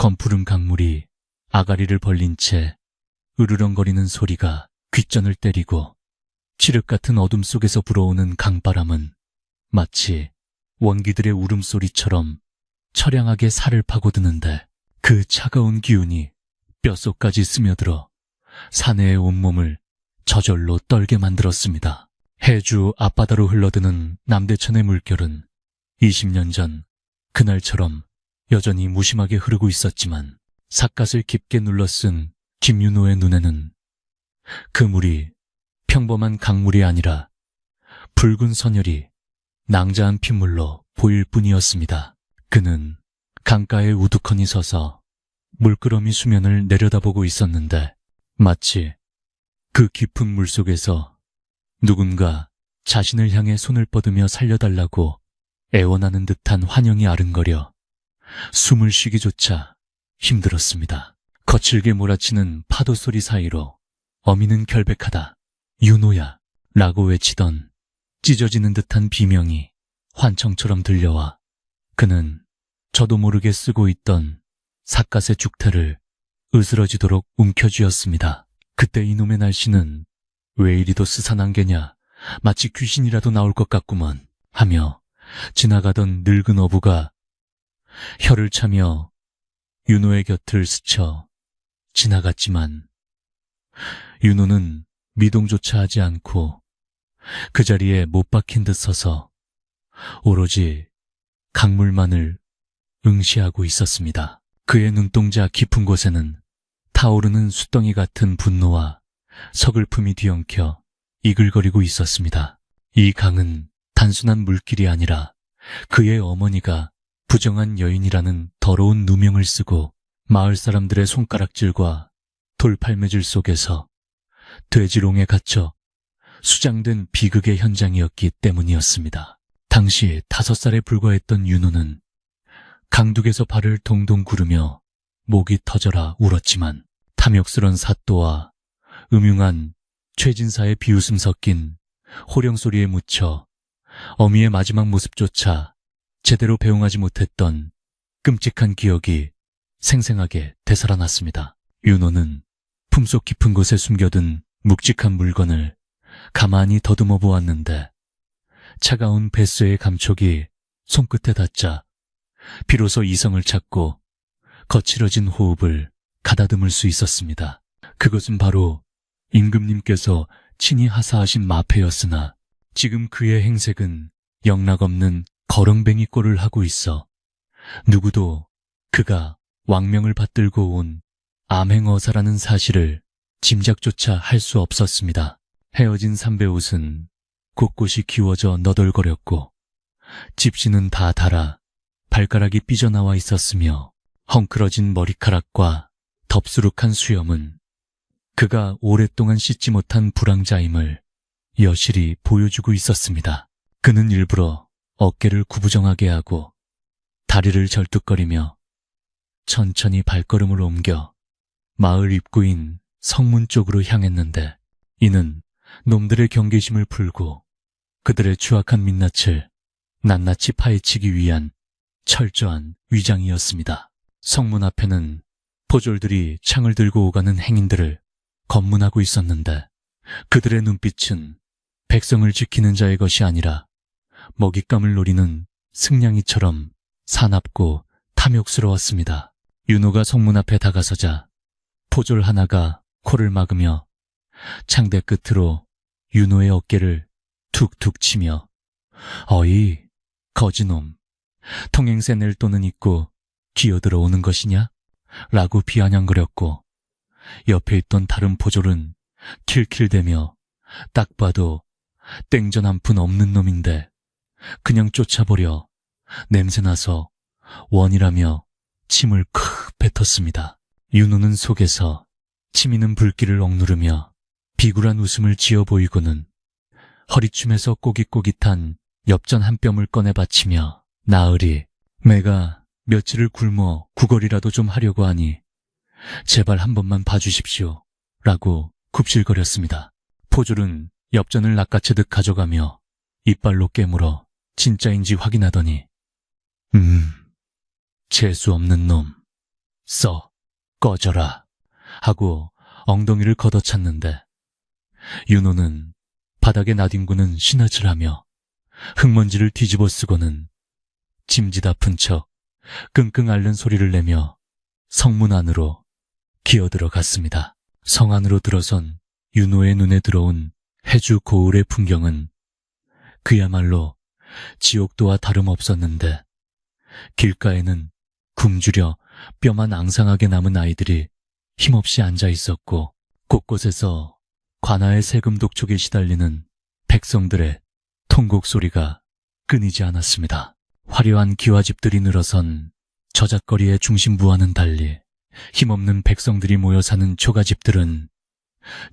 검푸른 강물이 아가리를 벌린 채 으르렁거리는 소리가 귓전을 때리고 칠흑 같은 어둠 속에서 불어오는 강바람은 마치 원기들의 울음소리처럼 처량하게 살을 파고드는데 그 차가운 기운이 뼛속까지 스며들어 사내의 온몸을 저절로 떨게 만들었습니다. 해주 앞바다로 흘러드는 남대천의 물결은 20년 전 그날처럼 여전히 무심하게 흐르고 있었지만 삿갓을 깊게 눌러쓴 김윤호의 눈에는 그 물이 평범한 강물이 아니라 붉은 선혈이 낭자한 핏물로 보일 뿐이었습니다. 그는 강가에 우두커니 서서 물끄러미 수면을 내려다보고 있었는데 마치 그 깊은 물속에서 누군가 자신을 향해 손을 뻗으며 살려달라고 애원하는 듯한 환영이 아른거려 숨을 쉬기조차 힘들었습니다. 거칠게 몰아치는 파도 소리 사이로 어미는 결백하다, 윤호야 라고 외치던 찢어지는 듯한 비명이 환청처럼 들려와 그는 저도 모르게 쓰고 있던 삿갓의 죽태를 으스러지도록 움켜쥐었습니다. 그때 이놈의 날씨는 왜 이리도 스산한 게냐, 마치 귀신이라도 나올 것 같구먼 하며 지나가던 늙은 어부가 혀를 차며 윤호의 곁을 스쳐 지나갔지만 윤호는 미동조차 하지 않고 그 자리에 못 박힌 듯 서서 오로지 강물만을 응시하고 있었습니다. 그의 눈동자 깊은 곳에는 타오르는 숫덩이 같은 분노와 서글픔이 뒤엉켜 이글거리고 있었습니다. 이 강은 단순한 물길이 아니라 그의 어머니가 부정한 여인이라는 더러운 누명을 쓰고 마을 사람들의 손가락질과 돌팔매질 속에서 돼지롱에 갇혀 수장된 비극의 현장이었기 때문이었습니다. 당시 5살에 불과했던 윤호는 강둑에서 발을 동동 구르며 목이 터져라 울었지만 탐욕스런 사또와 음흉한 최진사의 비웃음 섞인 호령소리에 묻혀 어미의 마지막 모습조차 제대로 배웅하지 못했던 끔찍한 기억이 생생하게 되살아났습니다. 윤호는 품속 깊은 곳에 숨겨둔 묵직한 물건을 가만히 더듬어 보았는데 차가운 뱃쇠의 감촉이 손끝에 닿자 비로소 이성을 찾고 거칠어진 호흡을 가다듬을 수 있었습니다. 그것은 바로 임금님께서 친히 하사하신 마패였으나 지금 그의 행색은 영락없는 거렁뱅이 꼴을 하고 있어 누구도 그가 왕명을 받들고 온 암행어사라는 사실을 짐작조차 할 수 없었습니다. 헤어진 삼배옷은 곳곳이 기워져 너덜거렸고 집시는 다 닳아 발가락이 삐져나와 있었으며 헝클어진 머리카락과 덥수룩한 수염은 그가 오랫동안 씻지 못한 불황자임을 여실히 보여주고 있었습니다. 그는 일부러 어깨를 구부정하게 하고 다리를 절뚝거리며 천천히 발걸음을 옮겨 마을 입구인 성문 쪽으로 향했는데 이는 놈들의 경계심을 풀고 그들의 추악한 민낯을 낱낱이 파헤치기 위한 철저한 위장이었습니다. 성문 앞에는 포졸들이 창을 들고 오가는 행인들을 검문하고 있었는데 그들의 눈빛은 백성을 지키는 자의 것이 아니라 먹잇감을 노리는 승냥이처럼 사납고 탐욕스러웠습니다. 윤호가 성문 앞에 다가서자 포졸 하나가 코를 막으며 창대 끝으로 윤호의 어깨를 툭툭 치며 어이 거지놈 통행세 낼 돈은 있고 기어들어오는 것이냐? 라고 비아냥거렸고 옆에 있던 다른 포졸은 킬킬대며 딱 봐도 땡전 한 푼 없는 놈인데 그냥 쫓아버려 냄새나서 원이라며 침을 크 뱉었습니다. 윤호는 속에서 치미는 불길을 억누르며 비굴한 웃음을 지어 보이고는 허리춤에서 꼬깃꼬깃한 엽전 한 뼘을 꺼내 바치며 나으리 매가 며칠을 굶어 구걸이라도 좀 하려고 하니 제발 한 번만 봐주십시오 라고 굽실거렸습니다. 포졸은 엽전을 낚아채듯 가져가며 이빨로 깨물어 진짜인지 확인하더니 재수 없는 놈 꺼져라 하고 엉덩이를 걷어찼는데 윤호는 바닥에 나뒹구는 신하질하며 흙먼지를 뒤집어 쓰고는 짐짓 아픈 척 끙끙 앓는 소리를 내며 성문 안으로 기어들어갔습니다. 성 안으로 들어선 윤호의 눈에 들어온 해주 고을의 풍경은 그야말로 지옥도와 다름없었는데 길가에는 굶주려 뼈만 앙상하게 남은 아이들이 힘없이 앉아 있었고 곳곳에서 관아의 세금 독촉에 시달리는 백성들의 통곡 소리가 끊이지 않았습니다. 화려한 기와집들이 늘어선 저잣거리의 중심부와는 달리 힘없는 백성들이 모여 사는 초가집들은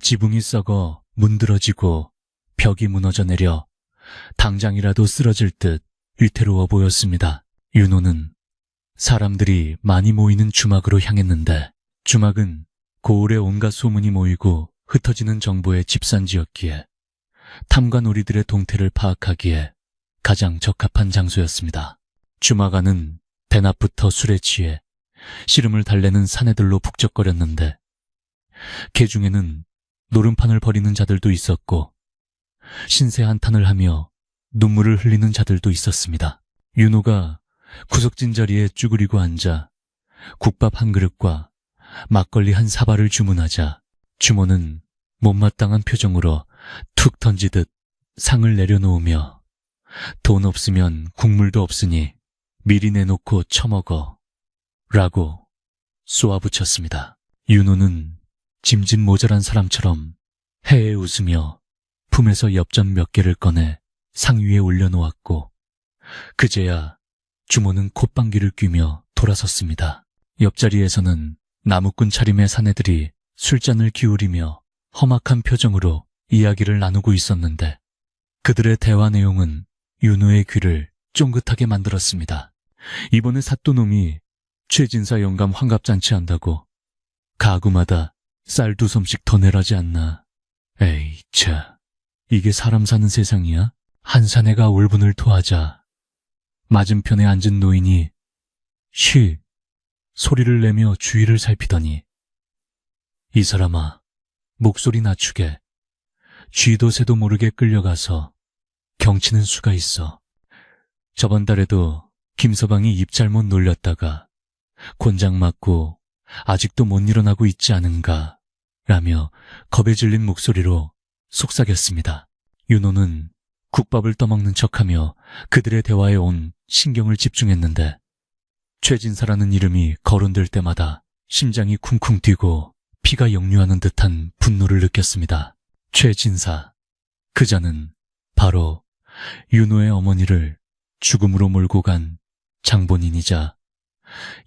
지붕이 썩어 문드러지고 벽이 무너져 내려 당장이라도 쓰러질 듯 위태로워 보였습니다. 윤호는 사람들이 많이 모이는 주막으로 향했는데 주막은 고을의 온갖 소문이 모이고 흩어지는 정보의 집산지였기에 탐관 놀이들의 동태를 파악하기에 가장 적합한 장소였습니다. 주막 안은 대낮부터 술에 취해 시름을 달래는 사내들로 북적거렸는데 개중에는 노름판을 벌이는 자들도 있었고 신세 한탄을 하며 눈물을 흘리는 자들도 있었습니다. 윤호가 구석진 자리에 쭈그리고 앉아 국밥 한 그릇과 막걸리 한 사발을 주문하자 주모는 못마땅한 표정으로 툭 던지듯 상을 내려놓으며 돈 없으면 국물도 없으니 미리 내놓고 처먹어 라고 쏘아붙였습니다. 윤호는 짐짓 모자란 사람처럼 해에 웃으며 품에서 엽전 몇 개를 꺼내 상 위에 올려놓았고 그제야 주모는 콧방귀를 뀌며 돌아섰습니다. 옆자리에서는 나무꾼 차림의 사내들이 술잔을 기울이며 험악한 표정으로 이야기를 나누고 있었는데 그들의 대화 내용은 윤호의 귀를 쫑긋하게 만들었습니다. 이번에 사또놈이 최진사 영감 환갑잔치 한다고 가구마다 쌀 2섬씩 더 내라지 않나. 에이 차, 이게 사람 사는 세상이야? 한 사내가 울분을 토하자 맞은편에 앉은 노인이 쉬 소리를 내며 주위를 살피더니 이 사람아, 목소리 낮추게. 쥐도 새도 모르게 끌려가서 경치는 수가 있어. 저번 달에도 김서방이 입 잘못 놀렸다가 곤장 맞고 아직도 못 일어나고 있지 않은가 라며 겁에 질린 목소리로 속삭였습니다. 윤호는 국밥을 떠먹는 척하며 그들의 대화에 온 신경을 집중했는데 최진사라는 이름이 거론될 때마다 심장이 쿵쿵 뛰고 피가 역류하는 듯한 분노를 느꼈습니다. 최진사, 그자는 바로 윤호의 어머니를 죽음으로 몰고 간 장본인이자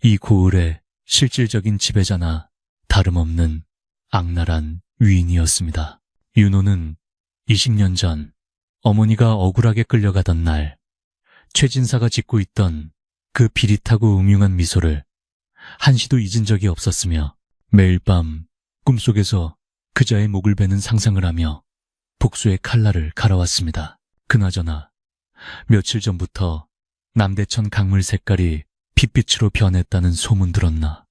이 고을의 실질적인 지배자나 다름없는 악랄한 위인이었습니다. 윤호는 20년 전 어머니가 억울하게 끌려가던 날 최진사가 짓고 있던 그 비릿하고 음흉한 미소를 한시도 잊은 적이 없었으며 매일 밤 꿈속에서 그자의 목을 베는 상상을 하며 복수의 칼날을 갈아왔습니다. 그나저나 며칠 전부터 남대천 강물 색깔이 핏빛으로 변했다는 소문 들었나.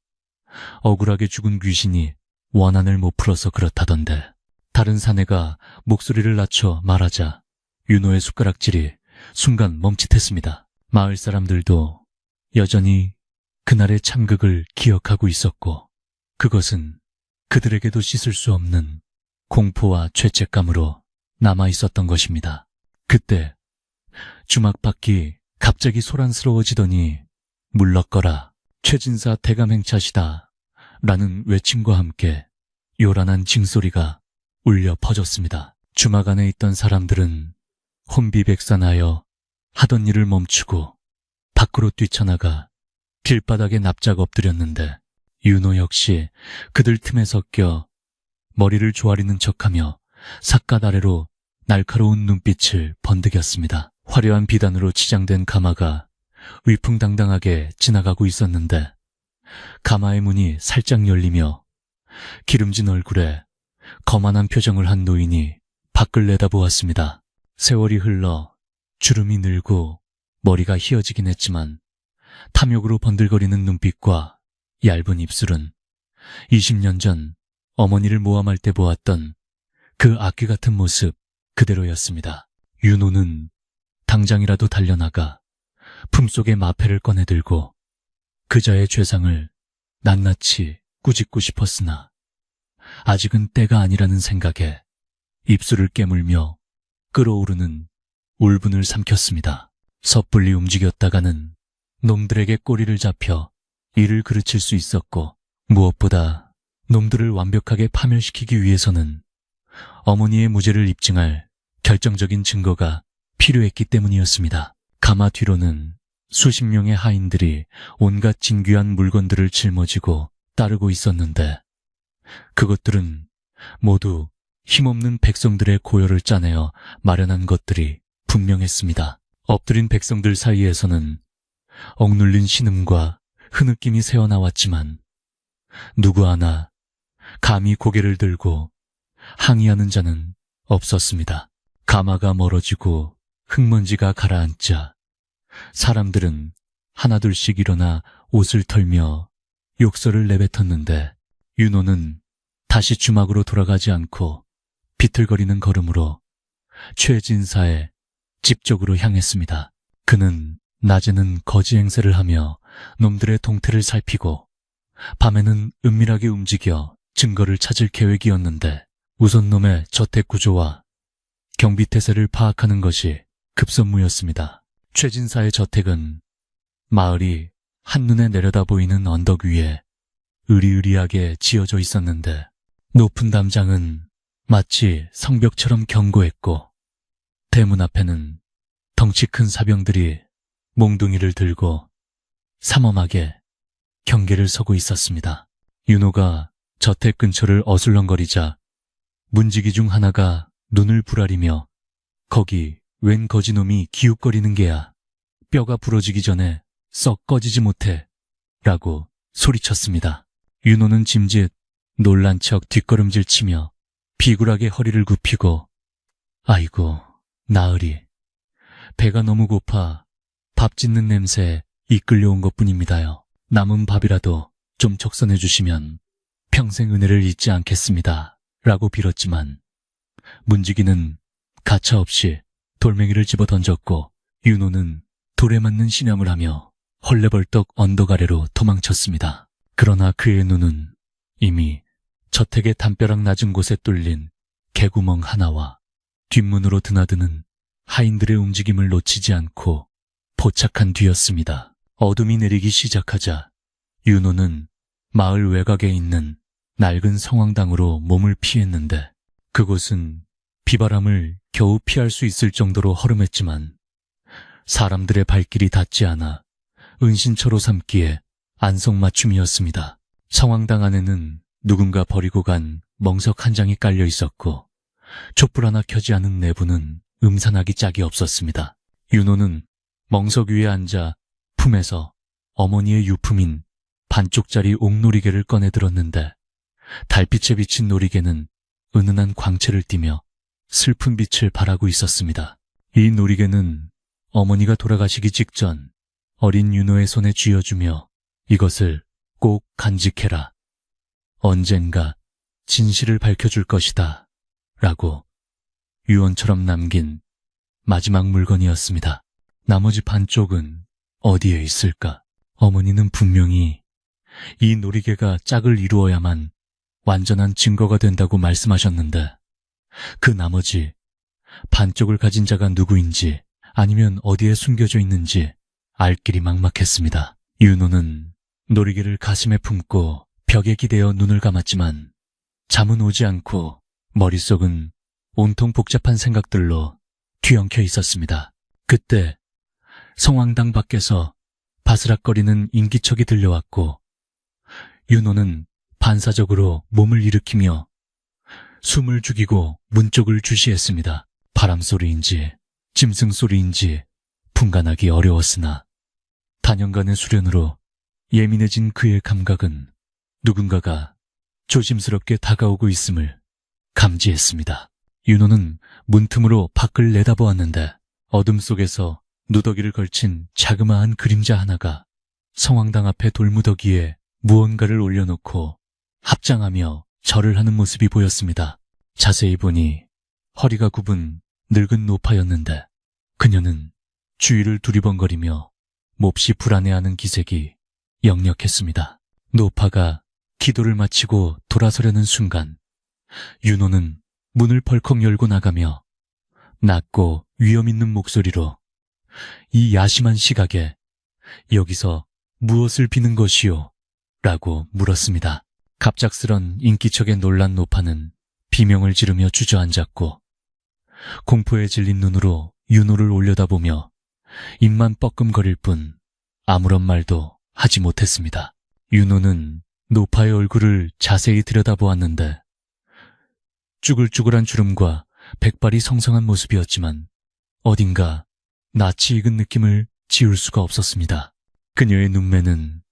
억울하게 죽은 귀신이 원한을 못 풀어서 그렇다던데. 다른 사내가 목소리를 낮춰 말하자 윤호의 숟가락질이 순간 멈칫했습니다. 마을 사람들도 여전히 그날의 참극을 기억하고 있었고 그것은 그들에게도 씻을 수 없는 공포와 죄책감으로 남아있었던 것입니다. 그때 주막 밖이 갑자기 소란스러워지더니 물러거라, 최진사 대감행차시다 라는 외침과 함께 요란한 징소리가 울려 퍼졌습니다. 주막 안에 있던 사람들은 혼비백산하여 하던 일을 멈추고 밖으로 뛰쳐나가 길바닥에 납작 엎드렸는데 윤호 역시 그들 틈에 섞여 머리를 조아리는 척하며 삿갓 아래로 날카로운 눈빛을 번득였습니다. 화려한 비단으로 치장된 가마가 위풍당당하게 지나가고 있었는데 가마의 문이 살짝 열리며 기름진 얼굴에 거만한 표정을 한 노인이 밖을 내다보았습니다. 세월이 흘러 주름이 늘고 머리가 휘어지긴 했지만 탐욕으로 번들거리는 눈빛과 얇은 입술은 20년 전 어머니를 모함할 때 보았던 그 악귀 같은 모습 그대로였습니다. 윤호는 당장이라도 달려나가 품속에 마패를 꺼내들고 그자의 죄상을 낱낱이 꾸짖고 싶었으나 아직은 때가 아니라는 생각에 입술을 깨물며 끓어오르는 울분을 삼켰습니다. 섣불리 움직였다가는 놈들에게 꼬리를 잡혀 이를 그르칠 수 있었고, 무엇보다 놈들을 완벽하게 파멸시키기 위해서는 어머니의 무죄를 입증할 결정적인 증거가 필요했기 때문이었습니다. 가마 뒤로는 수십 명의 하인들이 온갖 진귀한 물건들을 짊어지고 따르고 있었는데 그것들은 모두 힘없는 백성들의 고열을 짜내어 마련한 것들이 분명했습니다. 엎드린 백성들 사이에서는 억눌린 신음과 흐느낌이 새어나왔지만 누구 하나 감히 고개를 들고 항의하는 자는 없었습니다. 가마가 멀어지고 흙먼지가 가라앉자 사람들은 하나둘씩 일어나 옷을 털며 욕설을 내뱉었는데 윤호는 다시 주막으로 돌아가지 않고 비틀거리는 걸음으로 최진사의 집 쪽으로 향했습니다. 그는 낮에는 거지 행세를 하며 놈들의 동태를 살피고 밤에는 은밀하게 움직여 증거를 찾을 계획이었는데 우선 놈의 저택 구조와 경비태세를 파악하는 것이 급선무였습니다. 최진사의 저택은 마을이 한눈에 내려다 보이는 언덕 위에 으리으리하게 지어져 있었는데 높은 담장은 마치 성벽처럼 견고했고 대문 앞에는 덩치 큰 사병들이 몽둥이를 들고 삼엄하게 경계를 서고 있었습니다. 윤호가 저택 근처를 어슬렁거리자 문지기 중 하나가 눈을 부라리며 거기 웬 거지놈이 기웃거리는 게야. 뼈가 부러지기 전에 썩 꺼지지 못해 라고 소리쳤습니다. 윤호는 짐짓 놀란 척 뒷걸음질 치며 비굴하게 허리를 굽히고 아이고 나으리 배가 너무 고파 밥 짓는 냄새에 이끌려온 것뿐입니다요. 남은 밥이라도 좀 적선해 주시면 평생 은혜를 잊지 않겠습니다 라고 빌었지만 문지기는 가차없이 돌멩이를 집어 던졌고 윤호는 돌에 맞는 신음을 하며 헐레벌떡 언덕 아래로 도망쳤습니다. 그러나 그의 눈은 이미 저택의 담벼락 낮은 곳에 뚫린 개구멍 하나와 뒷문으로 드나드는 하인들의 움직임을 놓치지 않고 포착한 뒤였습니다. 어둠이 내리기 시작하자 윤호는 마을 외곽에 있는 낡은 성황당으로 몸을 피했는데 그곳은 비바람을 겨우 피할 수 있을 정도로 허름했지만 사람들의 발길이 닿지 않아 은신처로 삼기에 안성맞춤이었습니다. 성황당 안에는 누군가 버리고 간 멍석 한 장이 깔려 있었고 촛불 하나 켜지 않은 내부는 음산하기 짝이 없었습니다. 윤호는 멍석 위에 앉아 품에서 어머니의 유품인 반쪽짜리 옥놀이개를 꺼내 들었는데 달빛에 비친 놀이개는 은은한 광채를 띠며 슬픈 빛을 발하고 있었습니다. 이 놀이개는 어머니가 돌아가시기 직전 어린 윤호의 손에 쥐어주며 이것을 꼭 간직해라. 언젠가 진실을 밝혀줄 것이다. 라고 유언처럼 남긴 마지막 물건이었습니다. 나머지 반쪽은 어디에 있을까? 어머니는 분명히 이 놀이개가 짝을 이루어야만 완전한 증거가 된다고 말씀하셨는데 그 나머지 반쪽을 가진 자가 누구인지 아니면 어디에 숨겨져 있는지 알 길이 막막했습니다. 윤호는 놀이개를 가슴에 품고 벽에 기대어 눈을 감았지만 잠은 오지 않고 머릿속은 온통 복잡한 생각들로 뒤엉켜 있었습니다. 그때 성황당 밖에서 바스락거리는 인기척이 들려왔고 윤호는 반사적으로 몸을 일으키며 숨을 죽이고 문 쪽을 주시했습니다. 바람소리인지 짐승소리인지 분간하기 어려웠으나 단연간의 수련으로 예민해진 그의 감각은 누군가가 조심스럽게 다가오고 있음을 감지했습니다. 윤호는 문틈으로 밖을 내다보았는데 어둠 속에서 누더기를 걸친 자그마한 그림자 하나가 성황당 앞에 돌무더기에 무언가를 올려놓고 합장하며 절을 하는 모습이 보였습니다. 자세히 보니 허리가 굽은 늙은 노파였는데 그녀는 주위를 두리번거리며 몹시 불안해하는 기색이 역력했습니다. 노파가 기도를 마치고 돌아서려는 순간 윤호는 문을 벌컥 열고 나가며 낮고 위험 있는 목소리로 이 야심한 시각에 여기서 무엇을 비는 것이오? 라고 물었습니다. 갑작스런 인기척에 놀란 노파는 비명을 지르며 주저앉았고 공포에 질린 눈으로 윤호를 올려다보며 입만 뻐끔거릴 뿐 아무런 말도 하지 못했습니다. 윤호는 노파의 얼굴을 자세히 들여다보았는데 쭈글쭈글한 주름과 백발이 성성한 모습이었지만 어딘가 낯이 익은 느낌을 지울 수가 없었습니다. 그녀의 눈매는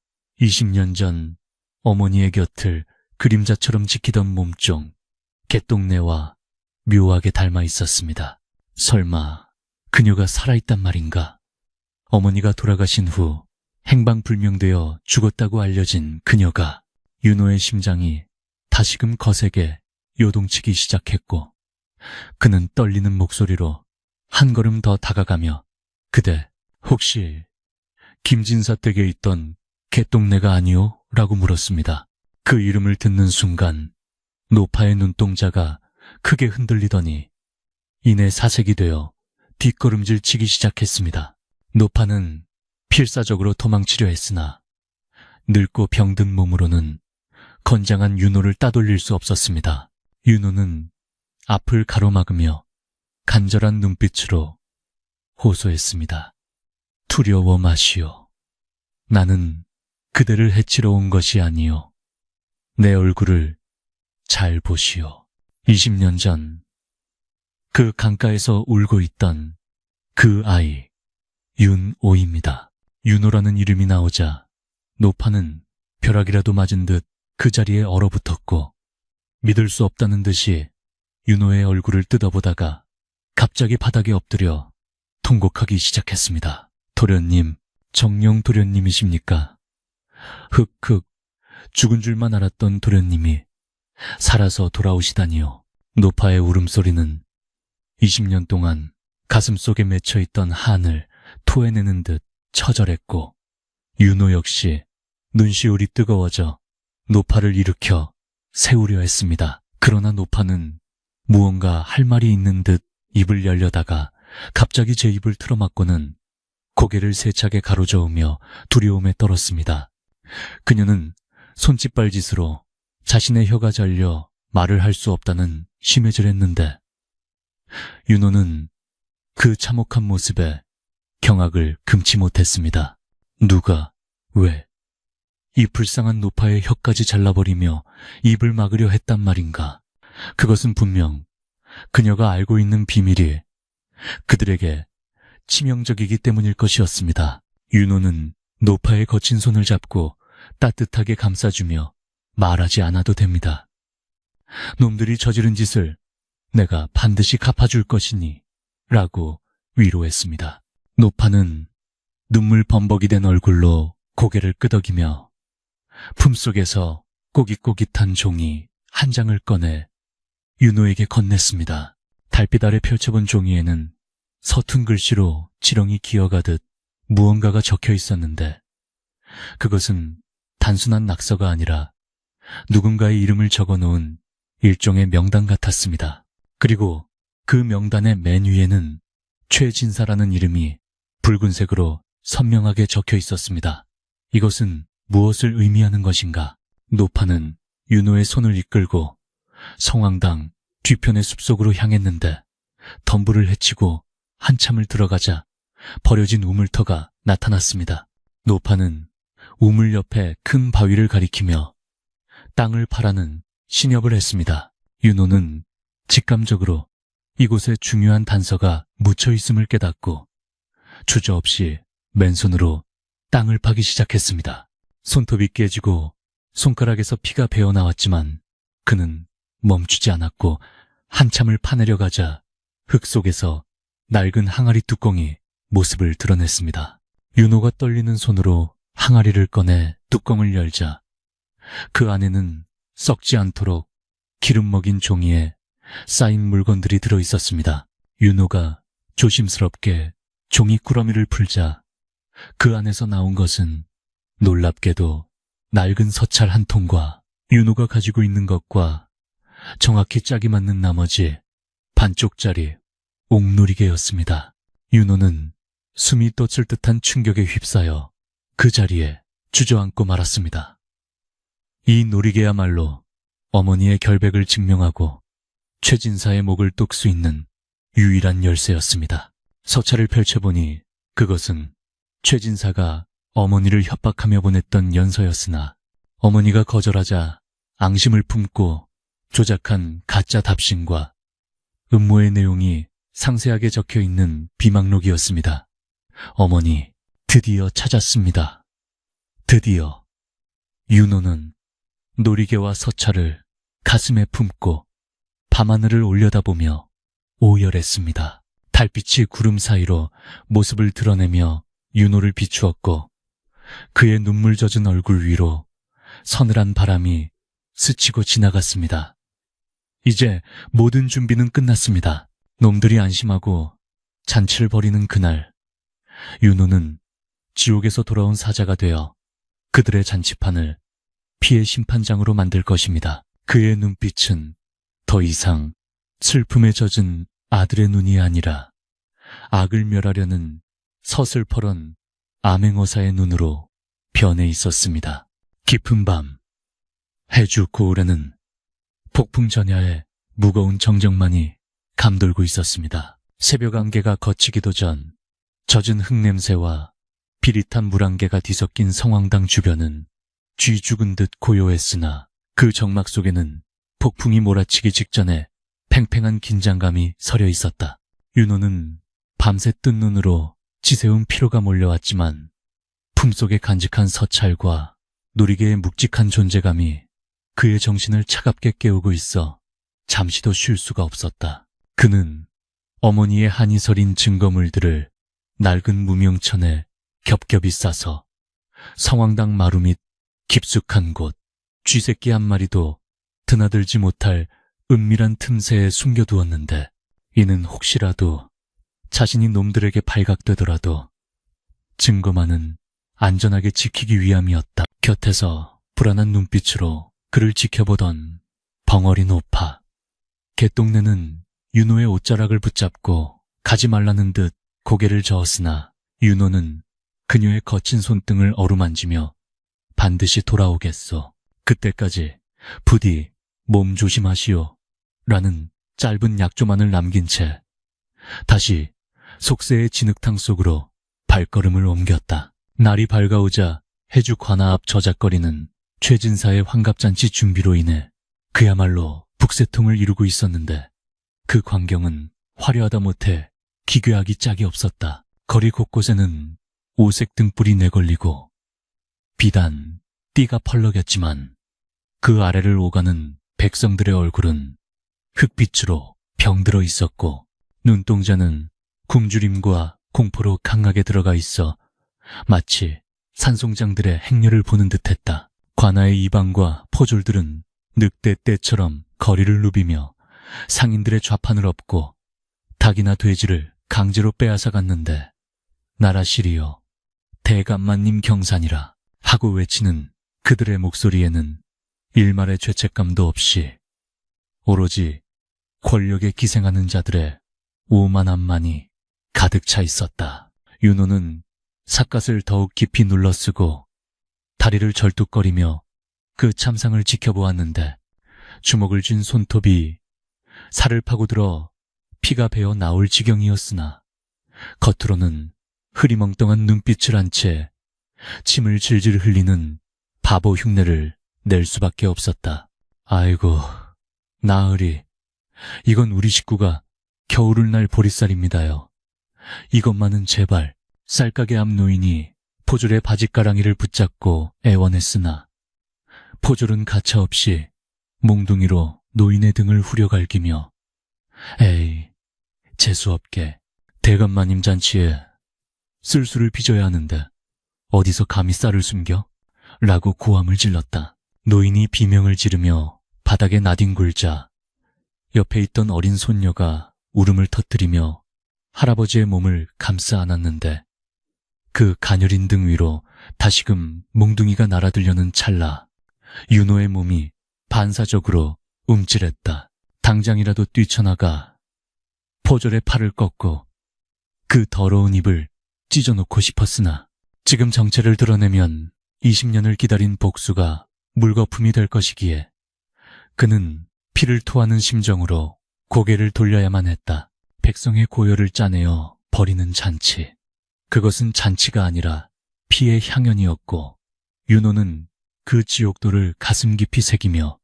20년 전 어머니의 곁을 그림자처럼 지키던 몸종 개똥내와 묘하게 닮아 있었습니다. 설마 그녀가 살아있단 말인가? 어머니가 돌아가신 후 행방불명되어 죽었다고 알려진 그녀가 윤호의 심장이 다시금 거세게 요동치기 시작했고 그는 떨리는 목소리로 한 걸음 더 다가가며 그대 혹시 김진사 댁에 있던 개똥내가 아니오? 라고 물었습니다. 그 이름을 듣는 순간 노파의 눈동자가 크게 흔들리더니 이내 사색이 되어 뒷걸음질 치기 시작했습니다. 노파는 필사적으로 도망치려 했으나 늙고 병든 몸으로는 건장한 윤호를 따돌릴 수 없었습니다. 윤호는 앞을 가로막으며 간절한 눈빛으로 호소했습니다. 두려워 마시오. 나는 그대를 해치러 온 것이 아니오. 내 얼굴을 잘 보시오. 20년 전 그 강가에서 울고 있던 그 아이 윤오입니다. 윤호라는 이름이 나오자 노파는 벼락이라도 맞은 듯 그 자리에 얼어붙었고 믿을 수 없다는 듯이 윤호의 얼굴을 뜯어보다가 갑자기 바닥에 엎드려 통곡하기 시작했습니다. 도련님, 정령 도련님이십니까? 흑흑, 죽은 줄만 알았던 도련님이 살아서 돌아오시다니요. 노파의 울음소리는 20년 동안 가슴속에 맺혀있던 한을 토해내는 듯 처절했고 윤호 역시 눈시울이 뜨거워져 노파를 일으켜 세우려 했습니다. 그러나 노파는 무언가 할 말이 있는 듯 입을 열려다가 갑자기 제 입을 틀어막고는 고개를 세차게 가로저으며 두려움에 떨었습니다. 그녀는 손짓발짓으로 자신의 혀가 잘려 말을 할 수 없다는 심해질 했는데 윤호는 그 참혹한 모습에 경악을 금치 못했습니다. 누가, 왜, 이 불쌍한 노파의 혀까지 잘라버리며 입을 막으려 했단 말인가? 그것은 분명 그녀가 알고 있는 비밀이 그들에게 치명적이기 때문일 것이었습니다. 윤호는 노파의 거친 손을 잡고 따뜻하게 감싸주며 말하지 않아도 됩니다. 놈들이 저지른 짓을 내가 반드시 갚아줄 것이니 라고 위로했습니다. 노파는 눈물 범벅이 된 얼굴로 고개를 끄덕이며 품속에서 꼬깃꼬깃한 종이 한 장을 꺼내 윤호에게 건넸습니다. 달빛 아래 펼쳐본 종이에는 서툰 글씨로 지렁이 기어가듯 무언가가 적혀 있었는데 그것은 단순한 낙서가 아니라 누군가의 이름을 적어놓은 일종의 명단 같았습니다. 그리고 그 명단의 맨 위에는 최진사라는 이름이 붉은색으로 선명하게 적혀 있었습니다. 이것은 무엇을 의미하는 것인가? 노파는 윤호의 손을 이끌고 성황당 뒤편의 숲속으로 향했는데 덤불을 헤치고 한참을 들어가자 버려진 우물터가 나타났습니다. 노파는 우물 옆에 큰 바위를 가리키며 땅을 파라는 신협을 했습니다. 윤호는 직감적으로 이곳에 중요한 단서가 묻혀 있음을 깨닫고 주저없이 맨손으로 땅을 파기 시작했습니다. 손톱이 깨지고 손가락에서 피가 배어나왔지만 그는 멈추지 않았고 한참을 파내려 가자 흙 속에서 낡은 항아리 뚜껑이 모습을 드러냈습니다. 윤호가 떨리는 손으로 항아리를 꺼내 뚜껑을 열자 그 안에는 썩지 않도록 기름 먹인 종이에 쌓인 물건들이 들어 있었습니다. 윤호가 조심스럽게 종이 꾸러미를 풀자 그 안에서 나온 것은 놀랍게도 낡은 서찰 한 통과 윤호가 가지고 있는 것과 정확히 짝이 맞는 나머지 반쪽짜리 옥놀이개였습니다. 윤호는 숨이 떴을 듯한 충격에 휩싸여 그 자리에 주저앉고 말았습니다. 이 놀이개야말로 어머니의 결백을 증명하고 최진사의 목을 뚝 수 있는 유일한 열쇠였습니다. 서찰을 펼쳐보니 그것은 최진사가 어머니를 협박하며 보냈던 연서였으나 어머니가 거절하자 앙심을 품고 조작한 가짜 답신과 음모의 내용이 상세하게 적혀있는 비망록이었습니다. 어머니, 드디어 찾았습니다. 드디어. 윤호는 놀이개와 서찰을 가슴에 품고 밤하늘을 올려다보며 오열했습니다. 달빛이 구름 사이로 모습을 드러내며 윤호를 비추었고 그의 눈물 젖은 얼굴 위로 서늘한 바람이 스치고 지나갔습니다. 이제 모든 준비는 끝났습니다. 놈들이 안심하고 잔치를 벌이는 그날, 윤호는 지옥에서 돌아온 사자가 되어 그들의 잔치판을 피해 심판장으로 만들 것입니다. 그의 눈빛은 더 이상 슬픔에 젖은 아들의 눈이 아니라 악을 멸하려는 서슬퍼런 암행어사의 눈으로 변해 있었습니다. 깊은 밤, 해주 고을에는 폭풍 전야에 무거운 정적만이 감돌고 있었습니다. 새벽 안개가 걷히기도 전 젖은 흙냄새와 비릿한 물안개가 뒤섞인 성황당 주변은 쥐 죽은 듯 고요했으나 그 정막 속에는 폭풍이 몰아치기 직전에 팽팽한 긴장감이 서려 있었다. 윤호는 밤새 뜬 눈으로 지새운 피로가 몰려왔지만 품속에 간직한 서찰과 놀이개의 묵직한 존재감이 그의 정신을 차갑게 깨우고 있어 잠시도 쉴 수가 없었다. 그는 어머니의 한이 서린 증거물들을 낡은 무명천에 겹겹이 싸서 성황당 마루 밑 깊숙한 곳, 쥐새끼 한 마리도 드나들지 못할 은밀한 틈새에 숨겨두었는데 이는 혹시라도 자신이 놈들에게 발각되더라도 증거만은 안전하게 지키기 위함이었다. 곁에서 불안한 눈빛으로 그를 지켜보던 벙어리 노파. 개똥내는 윤호의 옷자락을 붙잡고 가지 말라는 듯 고개를 저었으나 윤호는 그녀의 거친 손등을 어루만지며 반드시 돌아오겠소. 그때까지 부디 몸 조심하시오 라는 짧은 약조만을 남긴 채 다시 속세의 진흙탕 속으로 발걸음을 옮겼다. 날이 밝아오자 해주 관아 앞 저작거리는 최진사의 환갑잔치 준비로 인해 그야말로 북새통을 이루고 있었는데 그 광경은 화려하다 못해 기괴하기 짝이 없었다. 거리 곳곳에는 오색 등불이 내걸리고 비단 띠가 펄럭였지만 그 아래를 오가는 백성들의 얼굴은 흑빛으로 병들어 있었고 눈동자는 굶주림과 공포로 강하게 들어가 있어 마치 산송장들의 행렬을 보는 듯했다. 관아의 이방과 포졸들은 늑대 떼처럼 거리를 누비며 상인들의 좌판을 엎고 닭이나 돼지를 강제로 빼앗아 갔는데 나라시리여 대감마님 경산이라 하고 외치는 그들의 목소리에는 일말의 죄책감도 없이 오로지 권력에 기생하는 자들의 오만함만이 가득 차 있었다. 윤호는 삿갓을 더욱 깊이 눌러쓰고 다리를 절뚝거리며 그 참상을 지켜보았는데 주먹을 쥔 손톱이 살을 파고들어 피가 배어 나올 지경이었으나 겉으로는 흐리멍덩한 눈빛을 한 채 침을 질질 흘리는 바보 흉내를 낼 수밖에 없었다. 아이고, 나으리, 이건 우리 식구가 겨울을 날 보릿살입니다요. 이것만은 제발. 쌀가게 앞 노인이 포졸의 바짓가랑이를 붙잡고 애원했으나 포졸은 가차없이 몽둥이로 노인의 등을 후려갈기며 에이, 재수없게 대감마님 잔치에 쓸수를 빚어야 하는데 어디서 감히 쌀을 숨겨? 라고 고함을 질렀다. 노인이 비명을 지르며 바닥에 나뒹굴자 옆에 있던 어린 손녀가 울음을 터뜨리며 할아버지의 몸을 감싸 안았는데 그 가녀린 등 위로 다시금 몽둥이가 날아들려는 찰나 윤호의 몸이 반사적으로 움찔했다. 당장이라도 뛰쳐나가 포졸의 팔을 꺾고 그 더러운 입을 찢어놓고 싶었으나 지금 정체를 드러내면 20년을 기다린 복수가 물거품이 될 것이기에 그는 피를 토하는 심정으로 고개를 돌려야만 했다. 백성의 고열을 짜내어 벌이는 잔치. 그것은 잔치가 아니라 피의 향연이었고 윤호는 그 지옥도를 가슴 깊이 새기며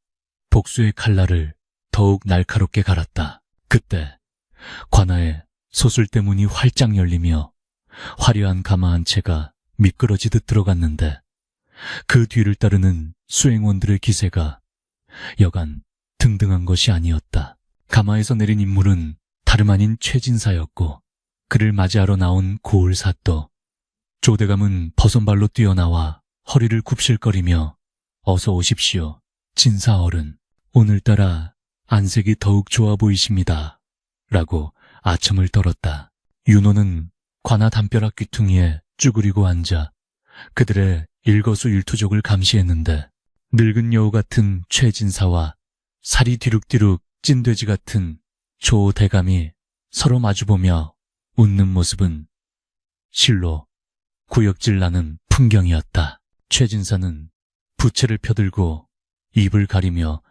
복수의 칼날을 더욱 날카롭게 갈았다. 그때 관아에 소술대 문이 활짝 열리며 화려한 가마 한 채가 미끄러지듯 들어갔는데 그 뒤를 따르는 수행원들의 기세가 여간 등등한 것이 아니었다. 가마에서 내린 인물은 다름 아닌 최진사였고 그를 맞이하러 나온 고을사또 조대감은 버선발로 뛰어나와 허리를 굽실거리며 어서 오십시오. 진사 어른, 오늘따라 안색이 더욱 좋아 보이십니다. 라고 아첨을 떨었다. 윤호는 관아 담벼락 귀퉁이에 쭈그리고 앉아 그들의 일거수일투족을 감시했는데 늙은 여우 같은 최진사와 살이 뒤룩뒤룩 찐 돼지 같은 조대감이 서로 마주보며 웃는 모습은 실로 구역질 나는 풍경이었다. 최진사는 부채를 펴들고 입을 가리며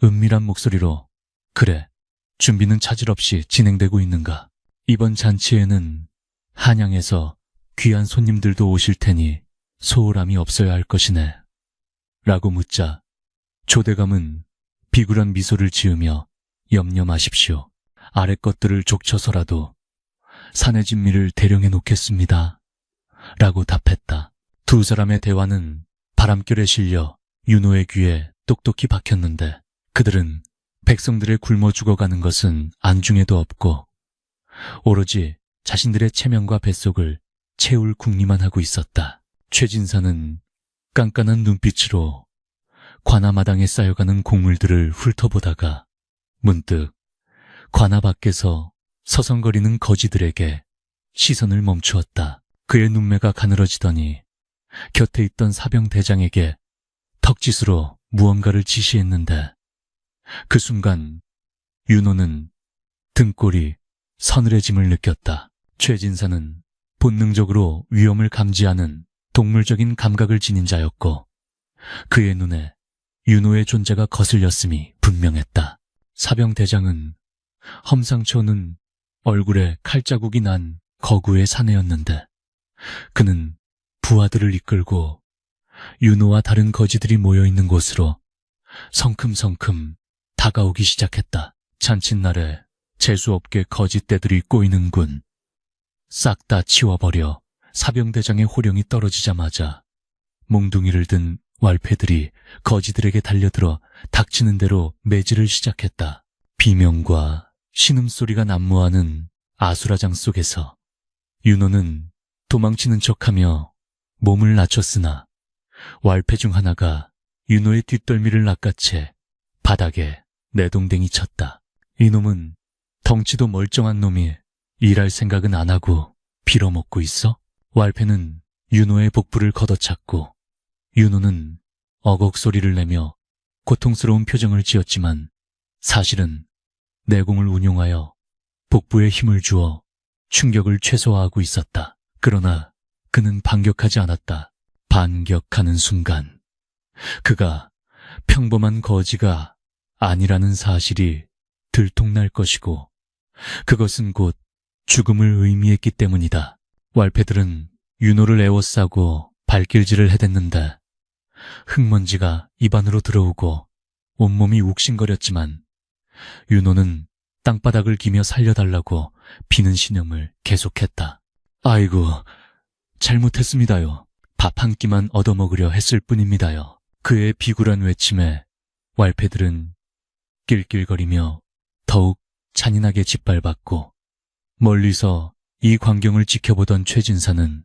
은밀한 목소리로 그래, 준비는 차질 없이 진행되고 있는가? 이번 잔치에는 한양에서 귀한 손님들도 오실 테니 소홀함이 없어야 할 것이네. 라고 묻자 조대감은 비굴한 미소를 지으며 염려 마십시오. 아래 것들을 족쳐서라도 산의 진미를 대령해 놓겠습니다. 라고 답했다. 두 사람의 대화는 바람결에 실려 윤호의 귀에 똑똑히 박혔는데 그들은 백성들의 굶어 죽어가는 것은 안중에도 없고 오로지 자신들의 체면과 뱃속을 채울 궁리만 하고 있었다. 최진사는 깐깐한 눈빛으로 관아마당에 쌓여가는 곡물들을 훑어보다가 문득 관아 밖에서 서성거리는 거지들에게 시선을 멈추었다. 그의 눈매가 가늘어지더니 곁에 있던 사병대장에게 턱짓으로 무언가를 지시했는데 그 순간 윤호는 등골이 서늘해짐을 느꼈다. 최진사는 본능적으로 위험을 감지하는 동물적인 감각을 지닌 자였고 그의 눈에 윤호의 존재가 거슬렸음이 분명했다. 사병대장은 험상치 않은 얼굴에 칼자국이 난 거구의 사내였는데 그는 부하들을 이끌고 윤호와 다른 거지들이 모여있는 곳으로 성큼성큼 다가오기 시작했다. 잔칫날에 재수없게 거짓대들이 꼬이는군. 싹 다 치워버려. 사병대장의 호령이 떨어지자마자 몽둥이를 든 왈패들이 거지들에게 달려들어 닥치는 대로 매질을 시작했다. 비명과 신음소리가 난무하는 아수라장 속에서 윤호는 도망치는 척하며 몸을 낮췄으나 왈패 중 하나가 윤호의 뒷덜미를 낚아채 바닥에 내동댕이 쳤다. 이놈은 덩치도 멀쩡한 놈이 일할 생각은 안 하고 빌어먹고 있어? 왈패는 윤호의 복부를 걷어찼고 윤호는 어걱 소리를 내며 고통스러운 표정을 지었지만 사실은 내공을 운용하여 복부에 힘을 주어 충격을 최소화하고 있었다. 그러나 그는 반격하지 않았다. 반격하는 순간 그가 평범한 거지가 아니라는 사실이 들통날 것이고 그것은 곧 죽음을 의미했기 때문이다. 왈패들은 윤호를 에워싸고 발길질을 해댔는데 흙먼지가 입안으로 들어오고 온몸이 욱신거렸지만 윤호는 땅바닥을 기며 살려달라고 비는 신음을 계속했다. 아이고, 잘못했습니다요. 밥 한 끼만 얻어먹으려 했을 뿐입니다요. 그의 비굴한 외침에 왈패들은 낄낄거리며 더욱 잔인하게 짓밟았고 멀리서 이 광경을 지켜보던 최진사는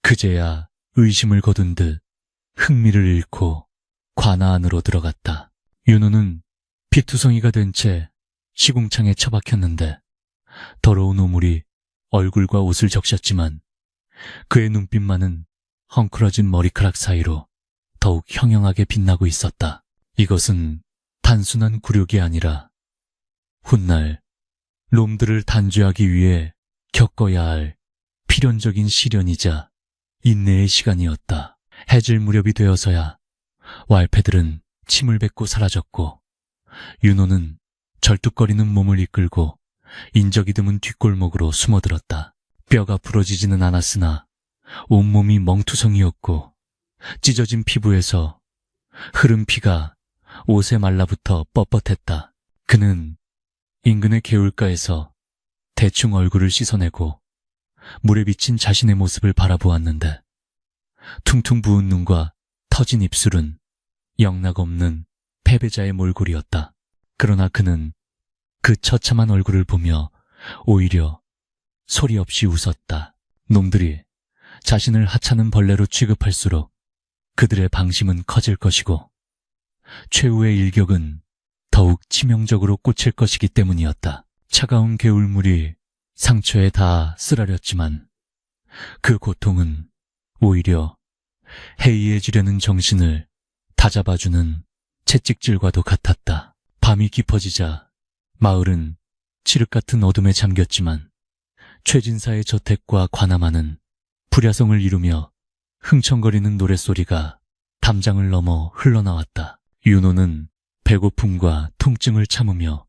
그제야 의심을 거둔 듯 흥미를 잃고 관아 안으로 들어갔다. 윤호는 피투성이가 된 채 시궁창에 처박혔는데 더러운 오물이 얼굴과 옷을 적셨지만 그의 눈빛만은 헝클어진 머리카락 사이로 더욱 형형하게 빛나고 있었다. 이것은 단순한 굴욕이 아니라 훗날 놈들을 단죄하기 위해 겪어야 할 필연적인 시련이자 인내의 시간이었다. 해질 무렵이 되어서야 왈패들은 침을 뱉고 사라졌고 윤호는 절뚝거리는 몸을 이끌고 인적이 드문 뒷골목으로 숨어들었다. 뼈가 부러지지는 않았으나 온몸이 멍투성이었고 찢어진 피부에서 흐른 피가 옷에 말라붙어 뻣뻣했다. 그는 인근의 개울가에서 대충 얼굴을 씻어내고 물에 비친 자신의 모습을 바라보았는데 퉁퉁 부은 눈과 터진 입술은 영락없는 패배자의 몰골이었다. 그러나 그는 그 처참한 얼굴을 보며 오히려 소리 없이 웃었다. 놈들이 자신을 하찮은 벌레로 취급할수록 그들의 방심은 커질 것이고 최후의 일격은 더욱 치명적으로 꽂힐 것이기 때문이었다. 차가운 개울물이 상처에 다 쓰라렸지만 그 고통은 오히려 해이해지려는 정신을 다잡아주는 채찍질과도 같았다. 밤이 깊어지자 마을은 칠흑 같은 어둠에 잠겼지만 최진사의 저택과 관아만은 불야성을 이루며 흥청거리는 노랫소리가 담장을 넘어 흘러나왔다. 윤호는 배고픔과 통증을 참으며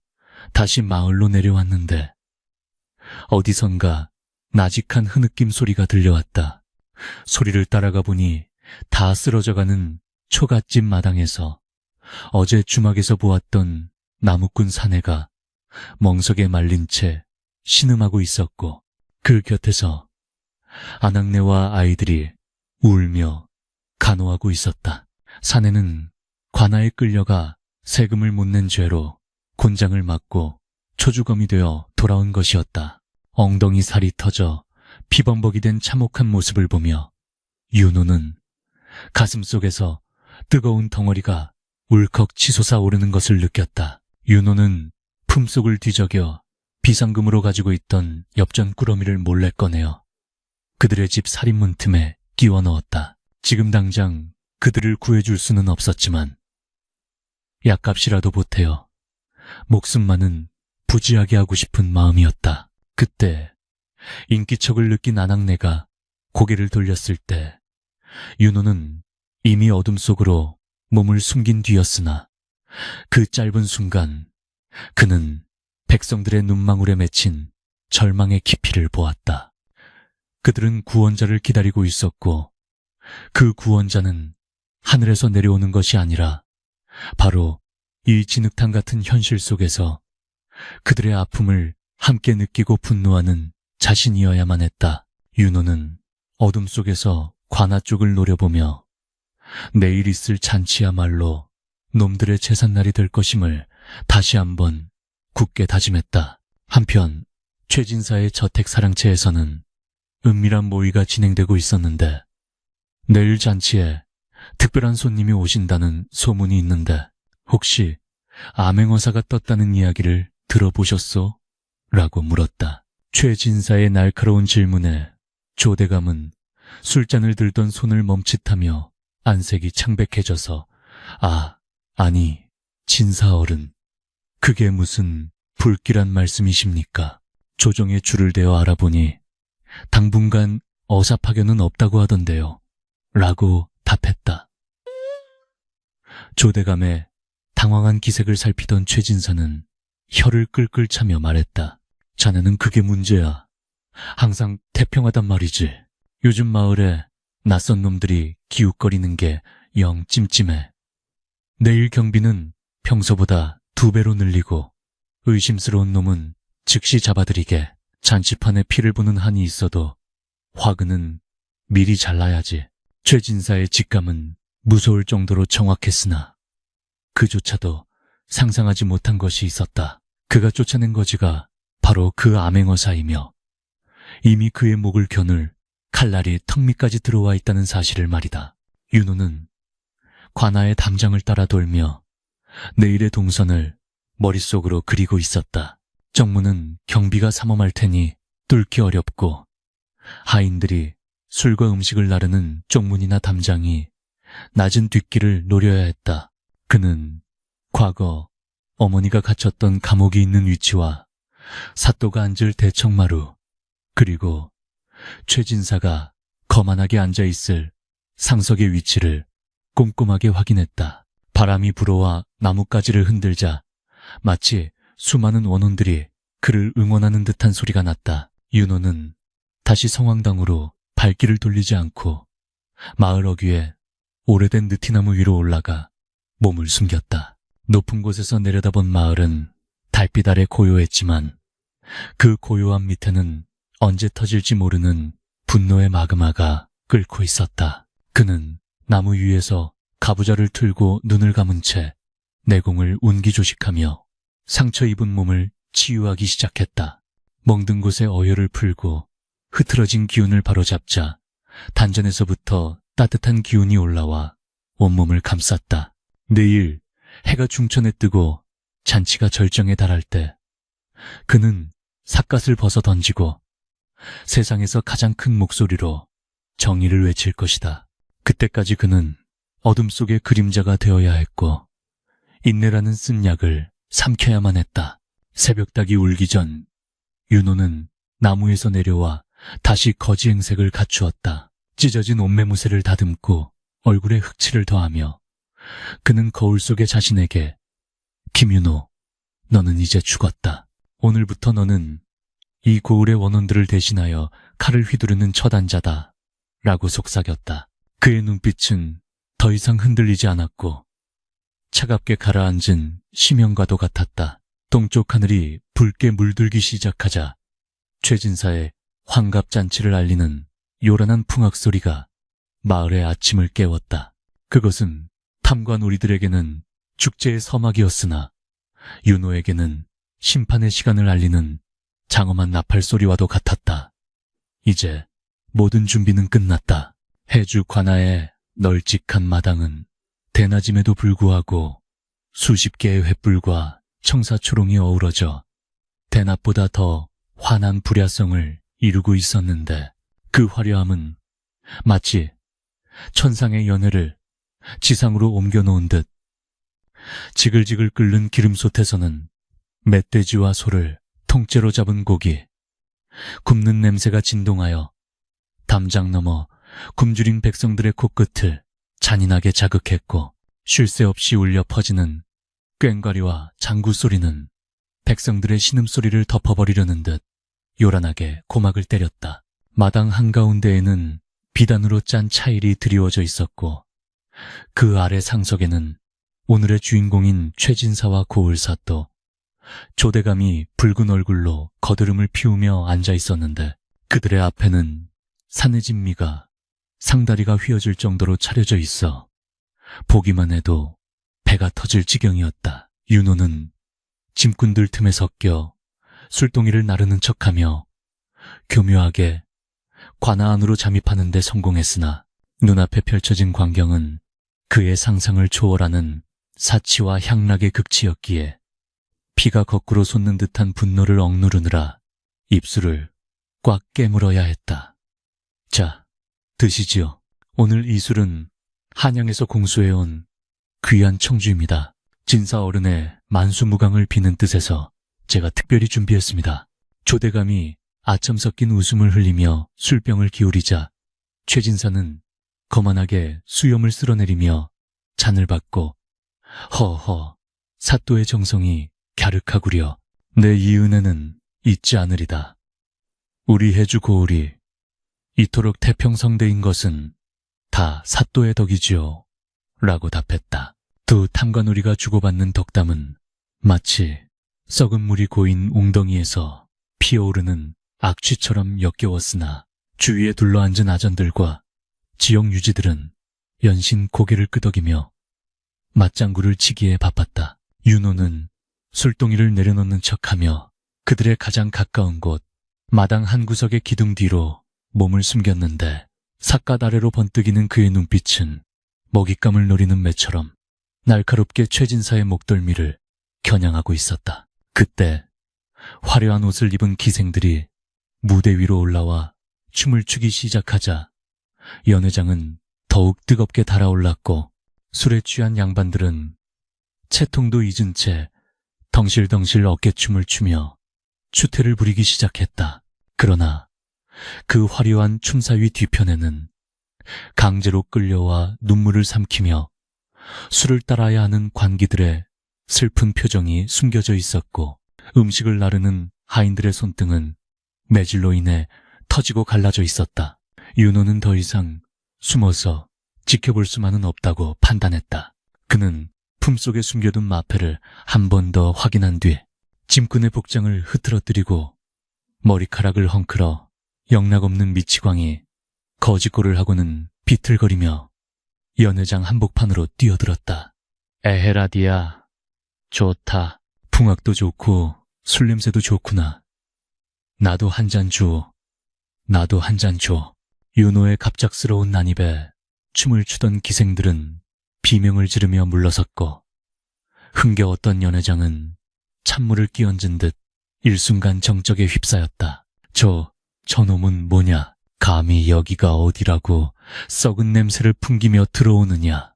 다시 마을로 내려왔는데 어디선가 나직한 흐느낌 소리가 들려왔다. 소리를 따라가 보니 다 쓰러져가는 초가집 마당에서 어제 주막에서 보았던 나무꾼 사내가 멍석에 말린 채 신음하고 있었고 그 곁에서 아낙네와 아이들이 울며 간호하고 있었다. 사내는 관아에 끌려가 세금을 못 낸 죄로 곤장을 맞고 초주검이 되어 돌아온 것이었다. 엉덩이 살이 터져 피범벅이 된 참혹한 모습을 보며 윤호는 가슴속에서 뜨거운 덩어리가 울컥 치솟아 오르는 것을 느꼈다. 윤호는 품속을 뒤적여 비상금으로 가지고 있던 엽전 꾸러미를 몰래 꺼내어 그들의 집 살인문 틈에 끼워 넣었다. 지금 당장 그들을 구해줄 수는 없었지만 약값이라도 보태어 목숨만은 부지하게 하고 싶은 마음이었다. 그때 인기척을 느낀 아낙네가 고개를 돌렸을 때 윤호는 이미 어둠 속으로 몸을 숨긴 뒤였으나 그 짧은 순간 그는 백성들의 눈망울에 맺힌 절망의 깊이를 보았다. 그들은 구원자를 기다리고 있었고 그 구원자는 하늘에서 내려오는 것이 아니라 바로 이 진흙탕 같은 현실 속에서 그들의 아픔을 함께 느끼고 분노하는 자신이어야만 했다. 윤호는 어둠 속에서 관아 쪽을 노려보며 내일 있을 잔치야말로 놈들의 제삿날이 될 것임을 다시 한번 굳게 다짐했다. 한편 최진사의 저택 사랑채에서는 은밀한 모의가 진행되고 있었는데 내일 잔치에 특별한 손님이 오신다는 소문이 있는데 혹시 암행어사가 떴다는 이야기를 들어보셨소? 라고 물었다. 최진사의 날카로운 질문에 조대감은 술잔을 들던 손을 멈칫하며 안색이 창백해져서 아니 진사어른 그게 무슨 불길한 말씀이십니까? 조정의 줄을 대어 알아보니 당분간 어사파견은 없다고 하던데요. 라고 답했다. 조대감의 당황한 기색을 살피던 최진사는 혀를 끌끌 차며 말했다. 자네는 그게 문제야. 항상 태평하단 말이지. 요즘 마을에 낯선 놈들이 기웃거리는 게 영 찜찜해. 내일 경비는 평소보다 2배로 늘리고 의심스러운 놈은 즉시 잡아들이게. 잔치판에 피를 보는 한이 있어도 화근은 미리 잘라야지. 최진사의 직감은 무서울 정도로 정확했으나 그조차도 상상하지 못한 것이 있었다. 그가 쫓아낸 거지가 바로 그 암행어사이며 이미 그의 목을 겨눌 칼날이 턱 밑까지 들어와 있다는 사실을 말이다. 윤호는 관아의 담장을 따라 돌며 내일의 동선을 머릿속으로 그리고 있었다. 정문은 경비가 삼엄할 테니 뚫기 어렵고 하인들이 술과 음식을 나르는 쪽문이나 담장이 낮은 뒷길을 노려야 했다. 그는 과거 어머니가 갇혔던 감옥이 있는 위치와 사또가 앉을 대청마루, 그리고 최진사가 거만하게 앉아있을 상석의 위치를 꼼꼼하게 확인했다. 바람이 불어와 나뭇가지를 흔들자 마치 수많은 원혼들이 그를 응원하는 듯한 소리가 났다. 윤호는 다시 성황당으로 발길을 돌리지 않고 마을 어귀에 오래된 느티나무 위로 올라가 몸을 숨겼다. 높은 곳에서 내려다본 마을은 달빛 아래 고요했지만 그 고요함 밑에는 언제 터질지 모르는 분노의 마그마가 끓고 있었다. 그는 나무 위에서 가부좌를 틀고 눈을 감은 채 내공을 운기조식하며 상처 입은 몸을 치유하기 시작했다. 멍든 곳에 어혈을 풀고 흐트러진 기운을 바로잡자 단전에서부터 따뜻한 기운이 올라와 온몸을 감쌌다. 내일 해가 중천에 뜨고 잔치가 절정에 달할 때 그는 삿갓을 벗어 던지고 세상에서 가장 큰 목소리로 정의를 외칠 것이다. 그때까지 그는 어둠 속의 그림자가 되어야 했고 인내라는 쓴 약을 삼켜야만 했다. 새벽닭이 울기 전 윤호는 나무에서 내려와 다시 거지 행색을 갖추었다. 찢어진 옷매무새를 다듬고 얼굴에 흑칠을 더하며 그는 거울 속의 자신에게 김윤호, 너는 이제 죽었다. 오늘부터 너는 이 고을의 원혼들을 대신하여 칼을 휘두르는 처단자다 라고 속삭였다. 그의 눈빛은 더 이상 흔들리지 않았고 차갑게 가라앉은 심연과도 같았다. 동쪽 하늘이 붉게 물들기 시작하자 최진사의 환갑잔치를 알리는 요란한 풍악소리가 마을의 아침을 깨웠다. 그것은 탐관오리들에게는 축제의 서막이었으나 윤호에게는 심판의 시간을 알리는 장엄한 나팔소리와도 같았다. 이제 모든 준비는 끝났다. 해주 관아의 널찍한 마당은 대낮임에도 불구하고 수십 개의 횃불과 청사초롱이 어우러져 대낮보다 더 환한 불야성을 이루고 있었는데 그 화려함은 마치 천상의 연회를 지상으로 옮겨놓은 듯 지글지글 끓는 기름솥에서는 멧돼지와 소를 통째로 잡은 고기, 굽는 냄새가 진동하여 담장 너머 굶주린 백성들의 코끝을 잔인하게 자극했고 쉴 새 없이 울려 퍼지는 꽹과리와 장구 소리는 백성들의 신음소리를 덮어버리려는 듯 요란하게 고막을 때렸다. 마당 한가운데에는 비단으로 짠 차일이 드리워져 있었고 그 아래 상석에는 오늘의 주인공인 최진사와 고을사또, 조대감이 붉은 얼굴로 거드름을 피우며 앉아 있었는데 그들의 앞에는 산해진 미가 상다리가 휘어질 정도로 차려져 있어 보기만 해도 배가 터질 지경이었다. 윤호는 짐꾼들 틈에 섞여 술동이를 나르는 척하며 교묘하게 관아 안으로 잠입하는 데 성공했으나 눈앞에 펼쳐진 광경은 그의 상상을 초월하는 사치와 향락의 극치였기에 피가 거꾸로 솟는 듯한 분노를 억누르느라 입술을 꽉 깨물어야 했다. 자, 드시지요. 오늘 이 술은 한양에서 공수해온 귀한 청주입니다. 진사 어른의 만수무강을 비는 뜻에서 제가 특별히 준비했습니다. 조대감이 아첨 섞인 웃음을 흘리며 술병을 기울이자 최진사는 거만하게 수염을 쓸어내리며 잔을 받고 허허 사또의 정성이 갸륵하구려. 내 이 은혜는 잊지 않으리다. 우리 해주 고을이 이토록 태평성대인 것은 다 사또의 덕이지요 라고 답했다. 두 탐관오리가 주고받는 덕담은 마치 썩은 물이 고인 웅덩이에서 피어오르는 악취처럼 역겨웠으나 주위에 둘러앉은 아전들과 지역 유지들은 연신 고개를 끄덕이며 맞장구를 치기에 바빴다. 윤호는 술동이를 내려놓는 척하며 그들의 가장 가까운 곳 마당 한 구석의 기둥 뒤로 몸을 숨겼는데 삿갓 아래로 번뜩이는 그의 눈빛은 먹잇감을 노리는 매처럼 날카롭게 최진사의 목덜미를 겨냥하고 있었다. 그때 화려한 옷을 입은 기생들이 무대 위로 올라와 춤을 추기 시작하자 연회장은 더욱 뜨겁게 달아올랐고 술에 취한 양반들은 채통도 잊은 채 덩실덩실 어깨춤을 추며 추태를 부리기 시작했다. 그러나 그 화려한 춤사위 뒤편에는 강제로 끌려와 눈물을 삼키며 술을 따라야 하는 관기들의 슬픈 표정이 숨겨져 있었고 음식을 나르는 하인들의 손등은 매질로 인해 터지고 갈라져 있었다. 윤호는 더 이상 숨어서 지켜볼 수만은 없다고 판단했다. 그는 품속에 숨겨둔 마패를 한 번 더 확인한 뒤 짐꾼의 복장을 흐트러뜨리고 머리카락을 헝클어 영락없는 미치광이 거짓골을 하고는 비틀거리며 연회장 한복판으로 뛰어들었다. 에헤라디야, 좋다. 풍악도 좋고 술 냄새도 좋구나. 나도 한 잔 줘. 나도 한 잔 줘. 윤호의 갑작스러운 난입에 춤을 추던 기생들은 비명을 지르며 물러섰고 흥겨웠던 연회장은 찬물을 끼얹은 듯 일순간 정적에 휩싸였다. 저놈은 뭐냐? 감히 여기가 어디라고 썩은 냄새를 풍기며 들어오느냐?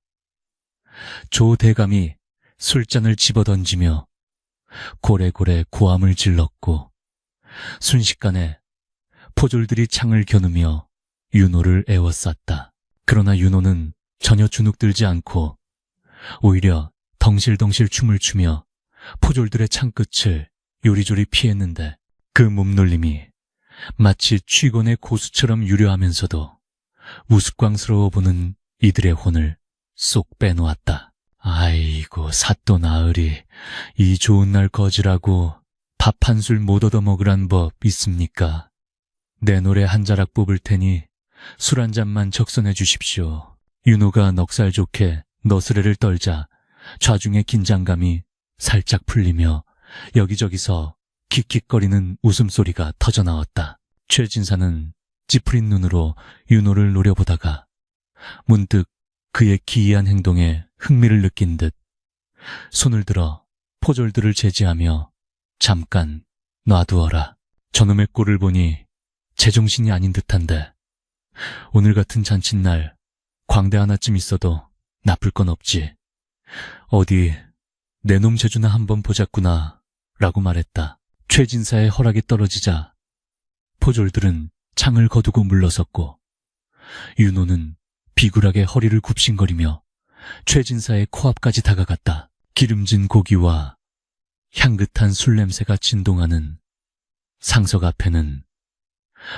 조 대감이 술잔을 집어던지며 고래고래 고함을 질렀고 순식간에 포졸들이 창을 겨누며 윤호를 에워쌌다. 그러나 윤호는 전혀 주눅들지 않고 오히려 덩실덩실 춤을 추며 포졸들의 창끝을 요리조리 피했는데 그 몸놀림이 마치 취곤의 고수처럼 유려하면서도 우스꽝스러워 보는 이들의 혼을 쏙 빼놓았다. 아이고 사또 나으리, 이 좋은 날 거지라고 밥 한 술 못 얻어먹으란 법 있습니까? 내 노래 한 자락 뽑을 테니 술 한 잔만 적선해 주십시오. 윤호가 넉살 좋게 너스레를 떨자 좌중의 긴장감이 살짝 풀리며 여기저기서 킥킥거리는 웃음소리가 터져나왔다. 최진사는 찌푸린 눈으로 윤호를 노려보다가 문득 그의 기이한 행동에 흥미를 느낀 듯 손을 들어 포졸들을 제지하며 잠깐 놔두어라. 저놈의 꼴을 보니 제정신이 아닌 듯한데 오늘 같은 잔칫날 광대 하나쯤 있어도 나쁠 건 없지. 어디 내 놈 재주나 한번 보자꾸나 라고 말했다. 최진사의 허락이 떨어지자 포졸들은 창을 거두고 물러섰고 윤호는 비굴하게 허리를 굽신거리며 최진사의 코앞까지 다가갔다. 기름진 고기와 향긋한 술 냄새가 진동하는 상석 앞에는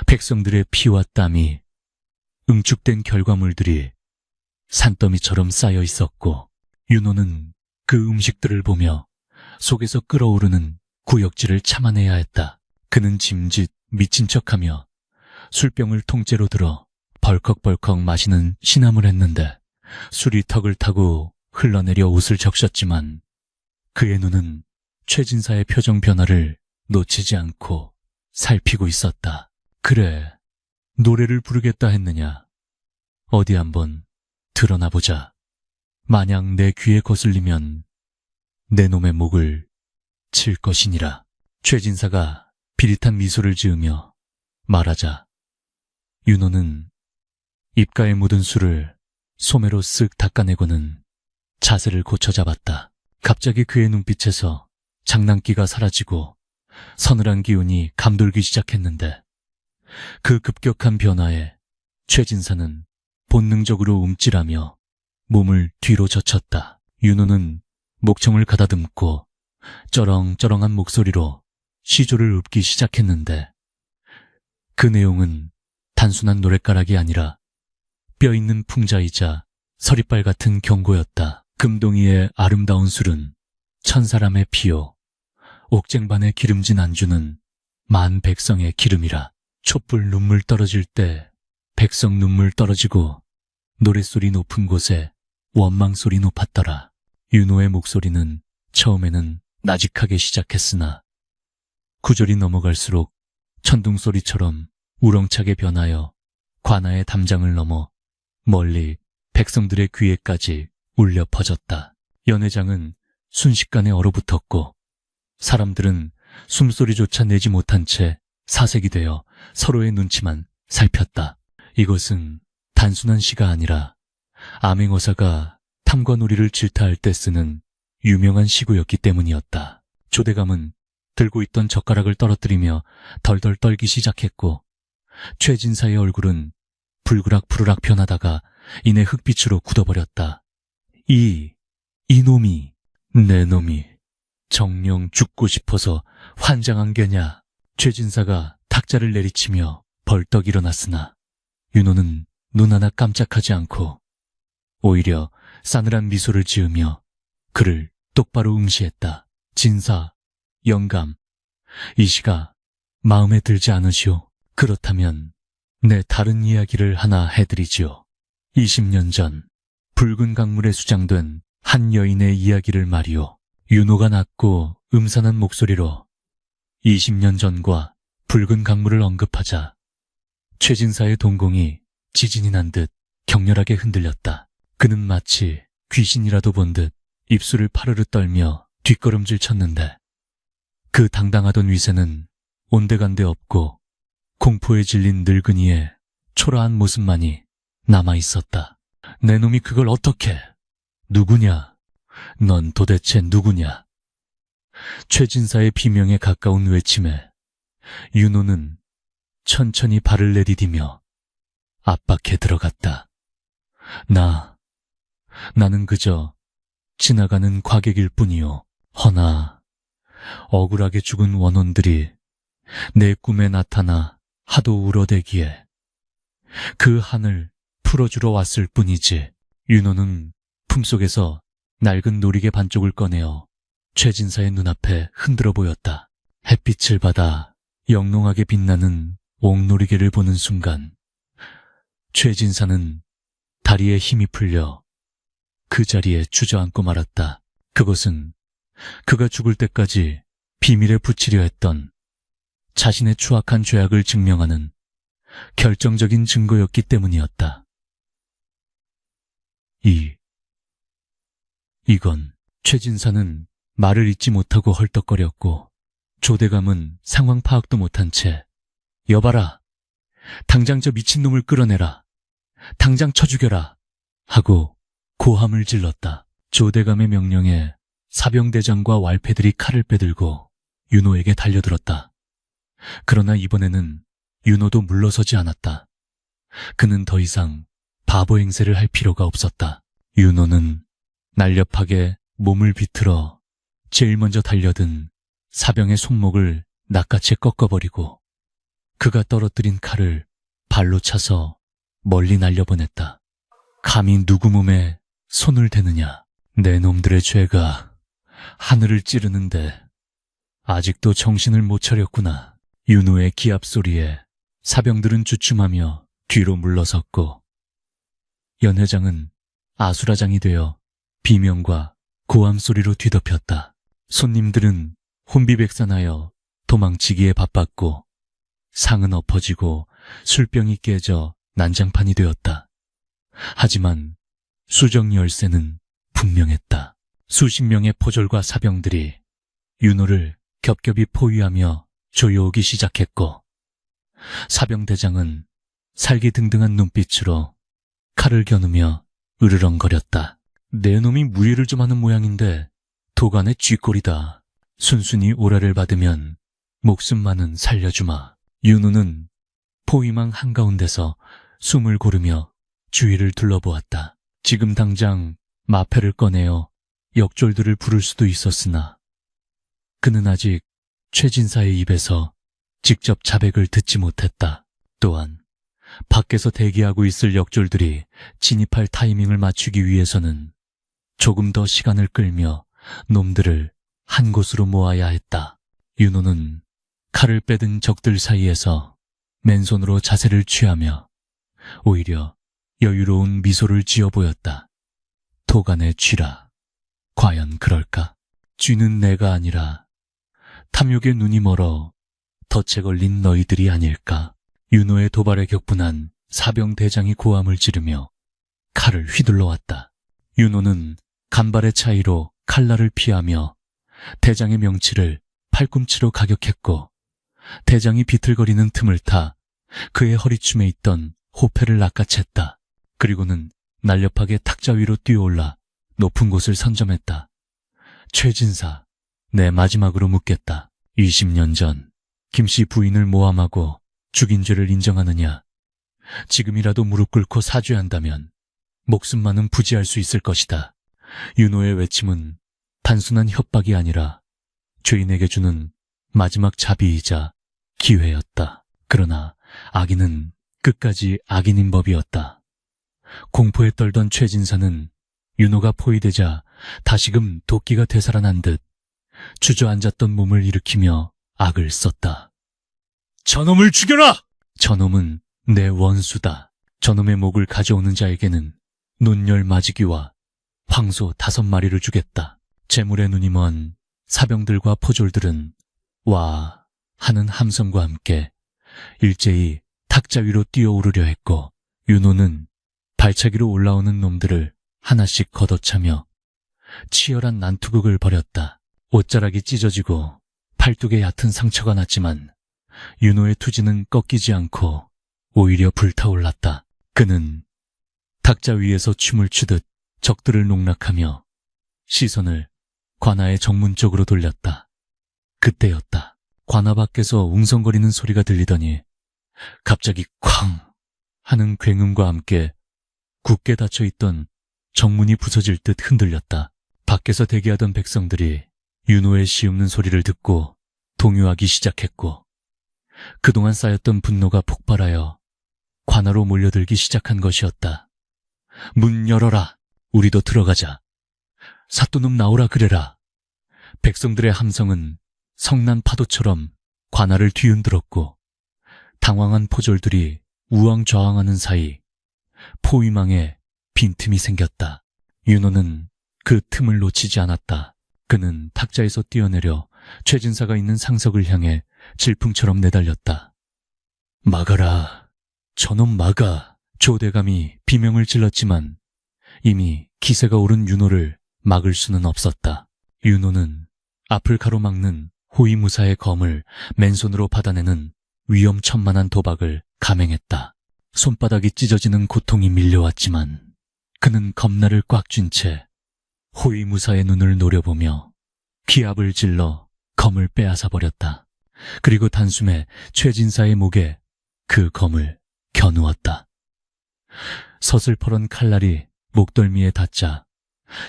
백성들의 피와 땀이 응축된 결과물들이 산더미처럼 쌓여 있었고 윤호는 그 음식들을 보며 속에서 끓어오르는 구역질을 참아내야 했다. 그는 짐짓 미친 척하며 술병을 통째로 들어 벌컥벌컥 마시는 신함을 했는데 술이 턱을 타고 흘러내려 옷을 적셨지만 그의 눈은 최진사의 표정 변화를 놓치지 않고 살피고 있었다. 그래, 노래를 부르겠다 했느냐? 어디 한번 드러나 보자. 만약 내 귀에 거슬리면 내 놈의 목을 칠 것이니라. 최진사가 비릿한 미소를 지으며 말하자 윤호는 입가에 묻은 술을 소매로 쓱 닦아내고는 자세를 고쳐 잡았다. 갑자기 그의 눈빛에서 장난기가 사라지고 서늘한 기운이 감돌기 시작했는데 그 급격한 변화에 최진사는 본능적으로 움찔하며 몸을 뒤로 젖혔다. 윤호는 목청을 가다듬고 쩌렁쩌렁한 목소리로 시조를 읊기 시작했는데 그 내용은 단순한 노랫가락이 아니라 뼈있는 풍자이자 서리빨 같은 경고였다. 금동이의 아름다운 술은 천사람의 피요, 옥쟁반의 기름진 안주는 만 백성의 기름이라. 촛불 눈물 떨어질 때 백성 눈물 떨어지고 노랫소리 높은 곳에 원망소리 높았더라. 윤호의 목소리는 처음에는 나직하게 시작했으나 구절이 넘어갈수록 천둥소리처럼 우렁차게 변하여 관아의 담장을 넘어 멀리 백성들의 귀에까지 울려 퍼졌다. 연회장은 순식간에 얼어붙었고 사람들은 숨소리조차 내지 못한 채 사색이 되어 서로의 눈치만 살폈다. 이것은 단순한 시가 아니라 암행어사가 탐관오리를 질타할 때 쓰는 유명한 시구였기 때문이었다. 조대감은 들고 있던 젓가락을 떨어뜨리며 덜덜 떨기 시작했고 최진사의 얼굴은 불그락푸르락 변하다가 이내 흙빛으로 굳어버렸다. 이놈이, 내 놈이 정녕 죽고 싶어서 환장한 게냐. 최진사가 탁자를 내리치며 벌떡 일어났으나 윤호는 눈 하나 깜짝하지 않고 오히려 싸늘한 미소를 지으며 그를 똑바로 응시했다. 진사, 영감, 이 시가 마음에 들지 않으시오? 그렇다면 내 다른 이야기를 하나 해드리지요. 20년 전 붉은 강물에 수장된 한 여인의 이야기를 말이오. 윤호가 낮고 음산한 목소리로 20년 전과 붉은 강물을 언급하자 최진사의 동공이 지진이 난 듯 격렬하게 흔들렸다. 그는 마치 귀신이라도 본 듯 입술을 파르르 떨며 뒷걸음질 쳤는데 그 당당하던 위세는 온데간데 없고 공포에 질린 늙은이의 초라한 모습만이 남아있었다. 내 놈이 그걸 어떻게? 누구냐? 넌 도대체 누구냐? 최진사의 비명에 가까운 외침에 윤호는 천천히 발을 내디디며 압박해 들어갔다. 나는 그저 지나가는 과객일 뿐이요. 허나 억울하게 죽은 원혼들이 내 꿈에 나타나 하도 울어대기에 그 한을 풀어주러 왔을 뿐이지. 윤호는 품속에서 낡은 놀이개 반쪽을 꺼내어 최진사의 눈앞에 흔들어 보였다. 햇빛을 받아 영롱하게 빛나는 옥놀이개를 보는 순간 최진사는 다리에 힘이 풀려 그 자리에 주저앉고 말았다. 그것은 그가 죽을 때까지 비밀에 붙이려 했던 자신의 추악한 죄악을 증명하는 결정적인 증거였기 때문이었다. 이건 최진사는 말을 잇지 못하고 헐떡거렸고 조대감은 상황 파악도 못한 채 여봐라, 당장 저 미친놈을 끌어내라, 당장 쳐 죽여라 하고 고함을 질렀다. 조대감의 명령에 사병대장과 왈패들이 칼을 빼들고 윤호에게 달려들었다. 그러나 이번에는 윤호도 물러서지 않았다. 그는 더 이상 바보 행세를 할 필요가 없었다. 윤호는 날렵하게 몸을 비틀어 제일 먼저 달려든 사병의 손목을 낚아채 꺾어버리고 그가 떨어뜨린 칼을 발로 차서 멀리 날려보냈다. 감히 누구 몸에 손을 대느냐. 내 놈들의 죄가 하늘을 찌르는데 아직도 정신을 못 차렸구나. 윤호의 기합 소리에 사병들은 주춤하며 뒤로 물러섰고 연회장은 아수라장이 되어 비명과 고함 소리로 뒤덮였다. 손님들은 혼비백산하여 도망치기에 바빴고 상은 엎어지고 술병이 깨져 난장판이 되었다. 하지만 수정 열쇠는 분명했다. 수십 명의 포졸과 사병들이 윤호를 겹겹이 포위하며 조여오기 시작했고 사병대장은 살기등등한 눈빛으로 칼을 겨누며 으르렁거렸다. 내 놈이 무리를 좀 하는 모양인데 도간의 쥐꼬리다. 순순히 오라를 받으면 목숨만은 살려주마. 윤호는 포위망 한가운데서 숨을 고르며 주위를 둘러보았다. 지금 당장 마패를 꺼내어 역졸들을 부를 수도 있었으나 그는 아직 최진사의 입에서 직접 자백을 듣지 못했다. 또한 밖에서 대기하고 있을 역졸들이 진입할 타이밍을 맞추기 위해서는 조금 더 시간을 끌며 놈들을 한 곳으로 모아야 했다. 윤호는 칼을 빼든 적들 사이에서 맨손으로 자세를 취하며 오히려 여유로운 미소를 지어 보였다. 도간의 쥐라. 과연 그럴까? 쥐는 내가 아니라 탐욕에 눈이 멀어 덫에 걸린 너희들이 아닐까? 윤호의 도발에 격분한 사병대장이 고함을 지르며 칼을 휘둘러 왔다. 윤호는 간발의 차이로 칼날을 피하며 대장의 명치를 팔꿈치로 가격했고 대장이 비틀거리는 틈을 타 그의 허리춤에 있던 호패를 낚아챘다. 그리고는 날렵하게 탁자 위로 뛰어올라 높은 곳을 선점했다. 최진사, 내 마지막으로 묻겠다. 20년 전 김씨 부인을 모함하고 죽인 죄를 인정하느냐? 지금이라도 무릎 꿇고 사죄한다면 목숨만은 부지할 수 있을 것이다. 윤호의 외침은 단순한 협박이 아니라 죄인에게 주는 마지막 자비이자 기회였다. 그러나 악인은 끝까지 악인인 법이었다. 공포에 떨던 최진사는 윤호가 포위되자 다시금 도끼가 되살아난 듯 주저앉았던 몸을 일으키며 악을 썼다. 저놈을 죽여라! 저놈은 내 원수다. 저놈의 목을 가져오는 자에게는 논열 맞이기와 황소 5마리를 주겠다. 재물에 눈이 먼 사병들과 포졸들은 와 하는 함성과 함께 일제히 탁자 위로 뛰어오르려 했고 윤호는 발차기로 올라오는 놈들을 하나씩 걷어차며 치열한 난투극을 벌였다. 옷자락이 찢어지고 팔뚝에 얕은 상처가 났지만 윤호의 투지는 꺾이지 않고 오히려 불타올랐다. 그는 탁자 위에서 춤을 추듯 적들을 농락하며 시선을 관아의 정문 쪽으로 돌렸다. 그때였다. 관아 밖에서 웅성거리는 소리가 들리더니 갑자기 쾅 하는 굉음과 함께 굳게 닫혀있던 정문이 부서질 듯 흔들렸다. 밖에서 대기하던 백성들이 윤호의 시움는 소리를 듣고 동요하기 시작했고 그동안 쌓였던 분노가 폭발하여 관아로 몰려들기 시작한 것이었다. 문 열어라. 우리도 들어가자. 사또놈 나오라 그래라. 백성들의 함성은 성난 파도처럼 관아를 뒤흔들었고 당황한 포졸들이 우왕좌왕하는 사이 포위망에 빈틈이 생겼다. 윤호는 그 틈을 놓치지 않았다. 그는 탁자에서 뛰어내려 최진사가 있는 상석을 향해 질풍처럼 내달렸다. 막아라. 저놈 막아. 조대감이 비명을 질렀지만 이미 기세가 오른 윤호를 막을 수는 없었다. 윤호는 앞을 가로막는 호위무사의 검을 맨손으로 받아내는 위험천만한 도박을 감행했다. 손바닥이 찢어지는 고통이 밀려왔지만 그는 검날을 꽉 쥔 채 호위무사의 눈을 노려보며 기압을 질러 검을 빼앗아 버렸다. 그리고 단숨에 최진사의 목에 그 검을 겨누었다. 서슬퍼런 칼날이 목덜미에 닿자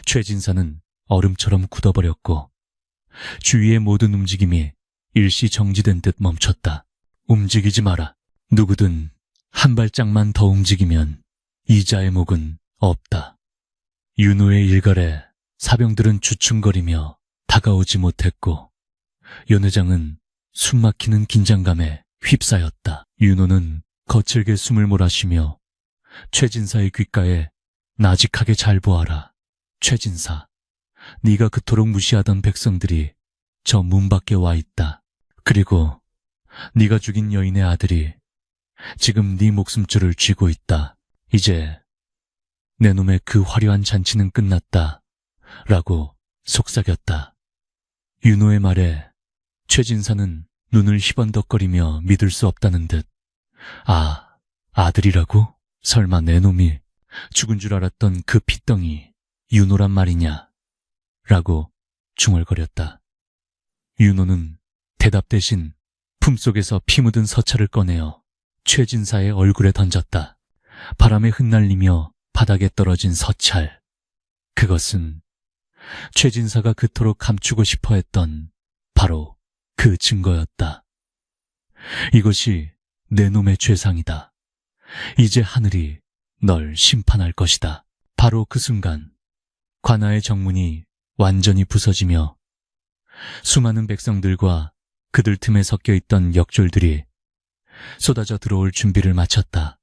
최진사는 얼음처럼 굳어버렸고 주위의 모든 움직임이 일시 정지된 듯 멈췄다. 움직이지 마라. 누구든 한 발짝만 더 움직이면 이자의 목은 없다. 윤호의 일갈에 사병들은 주춤거리며 다가오지 못했고 연회장은 숨막히는 긴장감에 휩싸였다. 윤호는 거칠게 숨을 몰아쉬며 최진사의 귓가에 나직하게 잘 보아라. 최진사, 네가 그토록 무시하던 백성들이 저 문 밖에 와 있다. 그리고 네가 죽인 여인의 아들이 지금 네 목숨줄을 쥐고 있다. 이제 내 놈의 그 화려한 잔치는 끝났다. 라고 속삭였다. 윤호의 말에 최진사는 눈을 희번덕거리며 믿을 수 없다는 듯 아, 아들이라고? 설마 내 놈이 죽은 줄 알았던 그 핏덩이 윤호란 말이냐? 라고 중얼거렸다. 윤호는 대답 대신 품속에서 피 묻은 서찰을 꺼내어 최진사의 얼굴에 던졌다. 바람에 흩날리며 바닥에 떨어진 서찰. 그것은 최진사가 그토록 감추고 싶어 했던 바로 그 증거였다. 이것이 내 놈의 죄상이다. 이제 하늘이 널 심판할 것이다. 바로 그 순간 관아의 정문이 완전히 부서지며 수많은 백성들과 그들 틈에 섞여있던 역졸들이 쏟아져 들어올 준비를 마쳤다.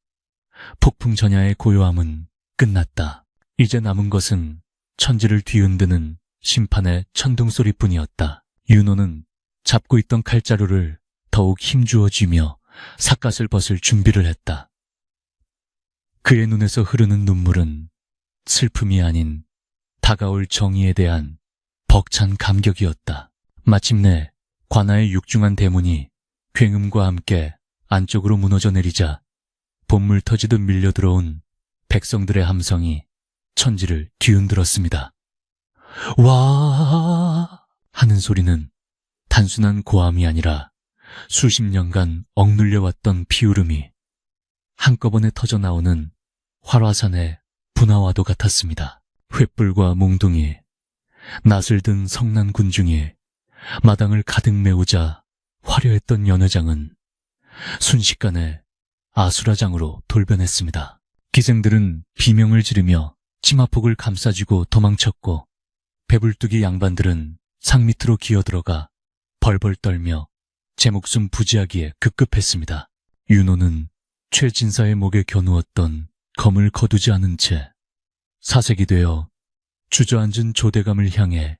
폭풍전야의 고요함은 끝났다. 이제 남은 것은 천지를 뒤흔드는 심판의 천둥소리뿐이었다. 윤호는 잡고 있던 칼자루를 더욱 힘주어 쥐며 삿갓을 벗을 준비를 했다. 그의 눈에서 흐르는 눈물은 슬픔이 아닌 다가올 정의에 대한 벅찬 감격이었다. 마침내 관아의 육중한 대문이 굉음과 함께 안쪽으로 무너져 내리자 봇물 터지듯 밀려들어온 백성들의 함성이 천지를 뒤흔들었습니다. 와 하는 소리는 단순한 고함이 아니라 수십 년간 억눌려왔던 피울음이 한꺼번에 터져나오는 활화산의 분화와도 같았습니다. 횃불과 몽둥이, 낫을 든 성난 군중이 마당을 가득 메우자 화려했던 연회장은 순식간에 아수라장으로 돌변했습니다. 기생들은 비명을 지르며 치마폭을 감싸쥐고 도망쳤고 배불뚝이 양반들은 상 밑으로 기어들어가 벌벌 떨며 제 목숨 부지하기에 급급했습니다. 윤호는 최진사의 목에 겨누었던 검을 거두지 않은 채 사색이 되어 주저앉은 조대감을 향해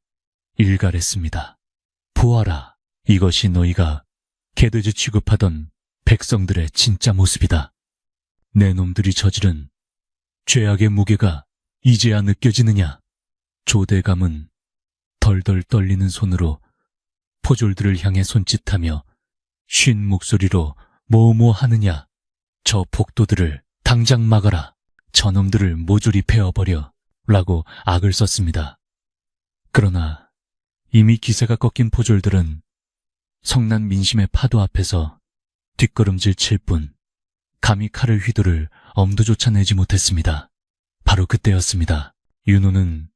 일갈했습니다. 보아라, 이것이 너희가 개돼지 취급하던 백성들의 진짜 모습이다. 내 놈들이 저지른 죄악의 무게가 이제야 느껴지느냐? 조대감은 덜덜 떨리는 손으로 포졸들을 향해 손짓하며 쉰 목소리로 뭐뭐 하느냐? 저 복도들을 당장 막아라. 저놈들을 모조리 베어버려. 라고 악을 썼습니다. 그러나 이미 기세가 꺾인 포졸들은 성난 민심의 파도 앞에서 뒷걸음질 칠 뿐 감히 칼을 휘두를 엄두조차 내지 못했습니다. 바로 그때였습니다. 윤호는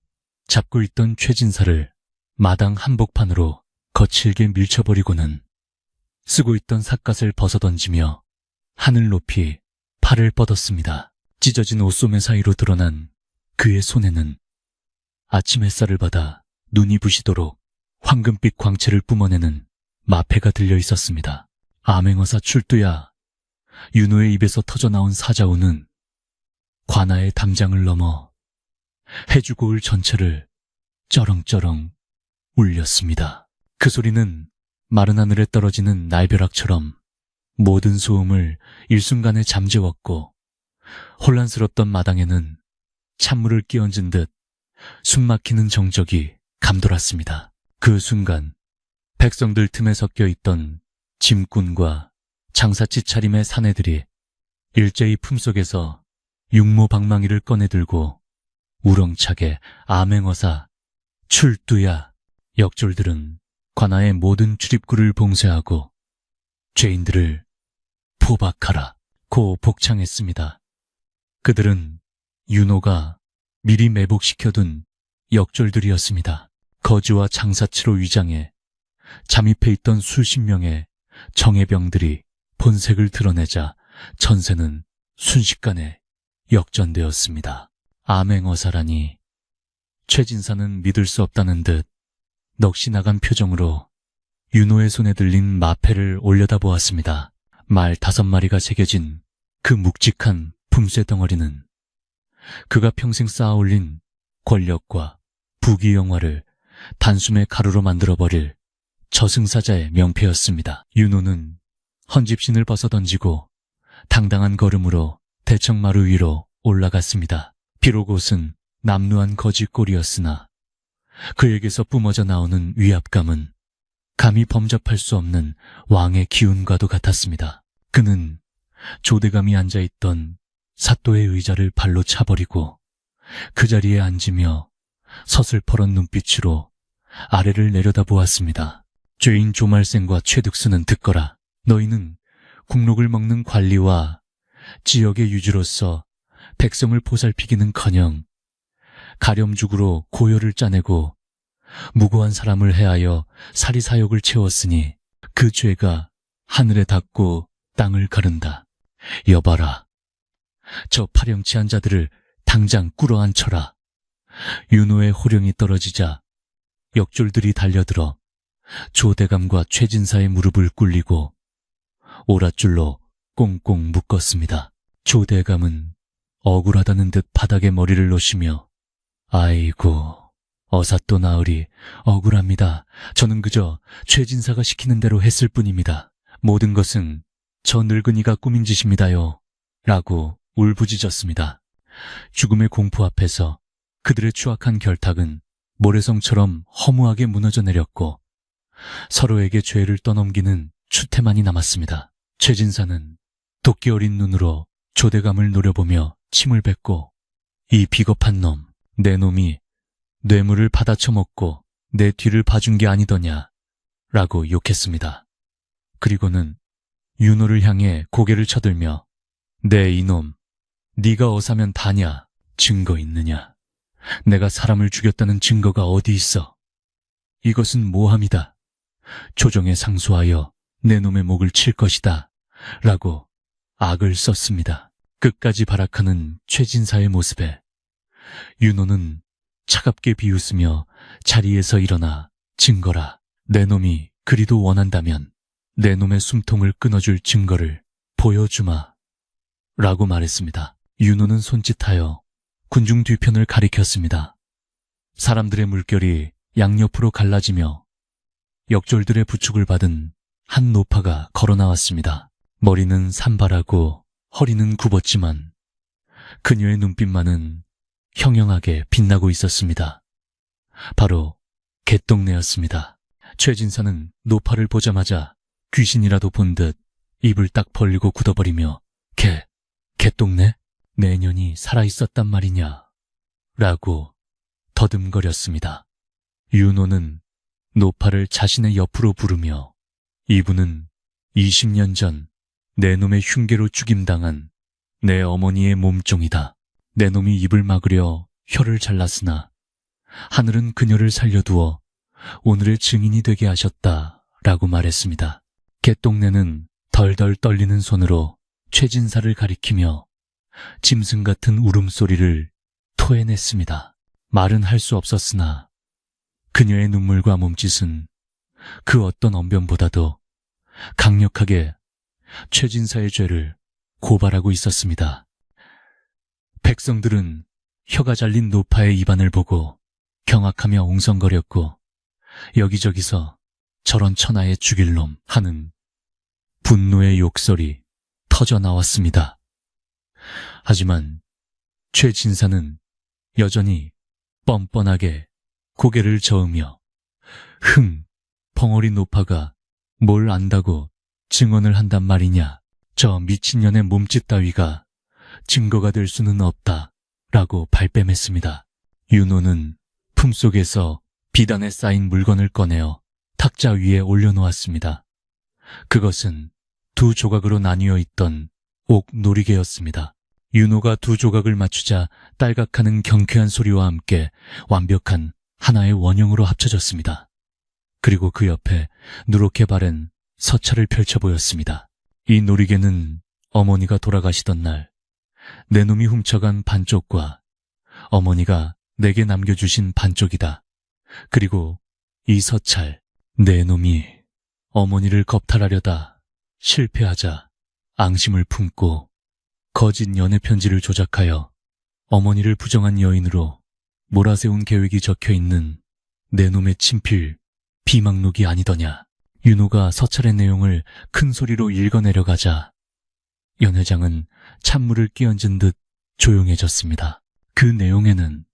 잡고 있던 최진사를 마당 한복판으로 거칠게 밀쳐버리고는 쓰고 있던 삿갓을 벗어던지며 하늘 높이 팔을 뻗었습니다. 찢어진 옷소매 사이로 드러난 그의 손에는 아침 햇살을 받아 눈이 부시도록 황금빛 광채를 뿜어내는 마패가 들려 있었습니다. 암행어사 출두야. 윤호의 입에서 터져나온 사자우는 관아의 담장을 넘어 해주고을 전체를 쩌렁쩌렁 울렸습니다. 그 소리는 마른 하늘에 떨어지는 날벼락처럼 모든 소음을 일순간에 잠재웠고 혼란스럽던 마당에는 찬물을 끼얹은 듯 숨막히는 정적이 감돌았습니다. 그 순간 백성들 틈에 섞여 있던 짐꾼과 장사치 차림의 사내들이 일제히 품속에서 육모방망이를 꺼내들고 우렁차게 암행어사 출두야. 역졸들은 관아의 모든 출입구를 봉쇄하고 죄인들을 포박하라 고 복창했습니다. 그들은 윤호가 미리 매복시켜둔 역졸들이었습니다. 거지와 장사치로 위장해 잠입해 있던 수십 명의 정예병들이 본색을 드러내자 전세는 순식간에 역전되었습니다. 암행어사라니. 최진사는 믿을 수 없다는 듯 넋이 나간 표정으로 윤호의 손에 들린 마패를 올려다보았습니다. 말 5마리가 새겨진 그 묵직한 품쇠 덩어리는 그가 평생 쌓아올린 권력과 부귀영화를 단숨에 가루로 만들어버릴 저승사자의 명패였습니다. 윤호는 헌집신을 벗어던지고 당당한 걸음으로 대청마루 위로 올라갔습니다. 비록 옷은 남루한 거짓골이었으나 그에게서 뿜어져 나오는 위압감은 감히 범접할 수 없는 왕의 기운과도 같았습니다. 그는 조대감이 앉아있던 사또의 의자를 발로 차버리고 그 자리에 앉으며 서슬퍼런 눈빛으로 아래를 내려다보았습니다. 죄인 조말생과 최득수는 듣거라. 너희는 국록을 먹는 관리와 지역의 유지로서 백성을 보살피기는커녕 가렴죽으로 고요를 짜내고 무고한 사람을 해하여 사리사욕을 채웠으니 그 죄가 하늘에 닿고 땅을 가른다. 여봐라. 저 파렴치한 자들을 당장 꿇어앉혀라. 윤호의 호령이 떨어지자 역졸들이 달려들어 조대감과 최진사의 무릎을 꿇리고 오랏줄로 꽁꽁 묶었습니다. 조대감은 억울하다는 듯 바닥에 머리를 놓으시며 아이고, 어사또 나으리 억울합니다. 저는 그저 최진사가 시키는 대로 했을 뿐입니다. 모든 것은 저 늙은이가 꾸민 짓입니다요. 라고 울부짖었습니다. 죽음의 공포 앞에서 그들의 추악한 결탁은 모래성처럼 허무하게 무너져 내렸고 서로에게 죄를 떠넘기는 추태만이 남았습니다. 최진사는 도끼 어린 눈으로 조대감을 노려보며 침을 뱉고 이 비겁한 놈, 내 놈이 뇌물을 받아쳐먹고 내 뒤를 봐준 게 아니더냐 라고 욕했습니다. 그리고는 윤호를 향해 고개를 쳐들며 내 이놈, 네가 어사면 다냐? 증거 있느냐? 내가 사람을 죽였다는 증거가 어디 있어? 이것은 모함이다. 조정에 상소하여 내 놈의 목을 칠 것이다 라고 악을 썼습니다. 끝까지 발악하는 최진사의 모습에 윤호는 차갑게 비웃으며 자리에서 일어나 증거라. 내 놈이 그리도 원한다면 내 놈의 숨통을 끊어줄 증거를 보여주마 라고 말했습니다. 윤호는 손짓하여 군중 뒤편을 가리켰습니다. 사람들의 물결이 양옆으로 갈라지며 역졸들의 부축을 받은 한 노파가 걸어 나왔습니다. 머리는 산발하고 허리는 굽었지만 그녀의 눈빛만은 형형하게 빛나고 있었습니다. 바로 개똥내였습니다. 최진사는 노파를 보자마자 귀신이라도 본 듯 입을 딱 벌리고 굳어버리며 개똥내? 내년이 살아있었단 말이냐? 라고 더듬거렸습니다. 윤호는 노파를 자신의 옆으로 부르며 이분은 20년 전 내 놈의 흉계로 죽임당한 내 어머니의 몸종이다. 내 놈이 입을 막으려 혀를 잘랐으나 하늘은 그녀를 살려두어 오늘의 증인이 되게 하셨다 라고 말했습니다. 개똥내는 덜덜 떨리는 손으로 최진사를 가리키며 짐승 같은 울음소리를 토해냈습니다. 말은 할 수 없었으나 그녀의 눈물과 몸짓은 그 어떤 언변보다도 강력하게 최진사의 죄를 고발하고 있었습니다. 백성들은 혀가 잘린 노파의 입안을 보고 경악하며 웅성거렸고 여기저기서 저런 천하의 죽일 놈 하는 분노의 욕설이 터져 나왔습니다. 하지만 최진사는 여전히 뻔뻔하게 고개를 저으며 벙어리 노파가 뭘 안다고 증언을 한단 말이냐. 저 미친년의 몸짓 따위가 증거가 될 수는 없다 라고 발뺌했습니다. 윤호는 품속에서 비단에 쌓인 물건을 꺼내어 탁자 위에 올려놓았습니다. 그것은 두 조각으로 나뉘어 있던 옥 놀이개였습니다. 윤호가 두 조각을 맞추자 딸각하는 경쾌한 소리와 함께 완벽한 하나의 원형으로 합쳐졌습니다. 그리고 그 옆에 누렇게 바른 서찰을 펼쳐 보였습니다. 이 놀이개는 어머니가 돌아가시던 날 내 놈이 훔쳐간 반쪽과 어머니가 내게 남겨주신 반쪽이다. 그리고 이 서찰, 내 놈이 어머니를 겁탈하려다 실패하자 앙심을 품고 거짓 연애 편지를 조작하여 어머니를 부정한 여인으로 몰아세운 계획이 적혀있는 내 놈의 친필 비망록이 아니더냐. 윤호가 서찰의 내용을 큰 소리로 읽어내려가자 연 회장은 찬물을 끼얹은 듯 조용해졌습니다. 그 내용에는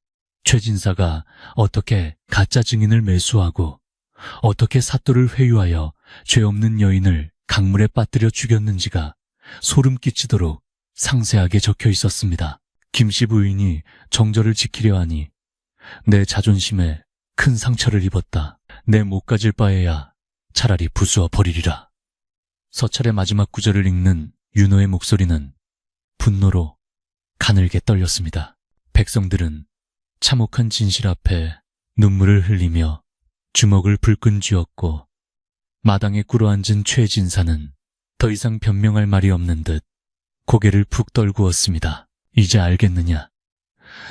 최진사가 어떻게 가짜 증인을 매수하고 어떻게 사또를 회유하여 죄 없는 여인을 강물에 빠뜨려 죽였는지가 소름 끼치도록 상세하게 적혀 있었습니다. 김씨 부인이 정절을 지키려 하니 내 자존심에 큰 상처를 입었다. 내 못 가질 바에야 차라리 부수어 버리리라. 서찰의 마지막 구절을 읽는 윤호의 목소리는 분노로 가늘게 떨렸습니다. 백성들은 참혹한 진실 앞에 눈물을 흘리며 주먹을 불끈 쥐었고 마당에 꿇어앉은 최진사는 더 이상 변명할 말이 없는 듯 고개를 푹 떨구었습니다. 이제 알겠느냐?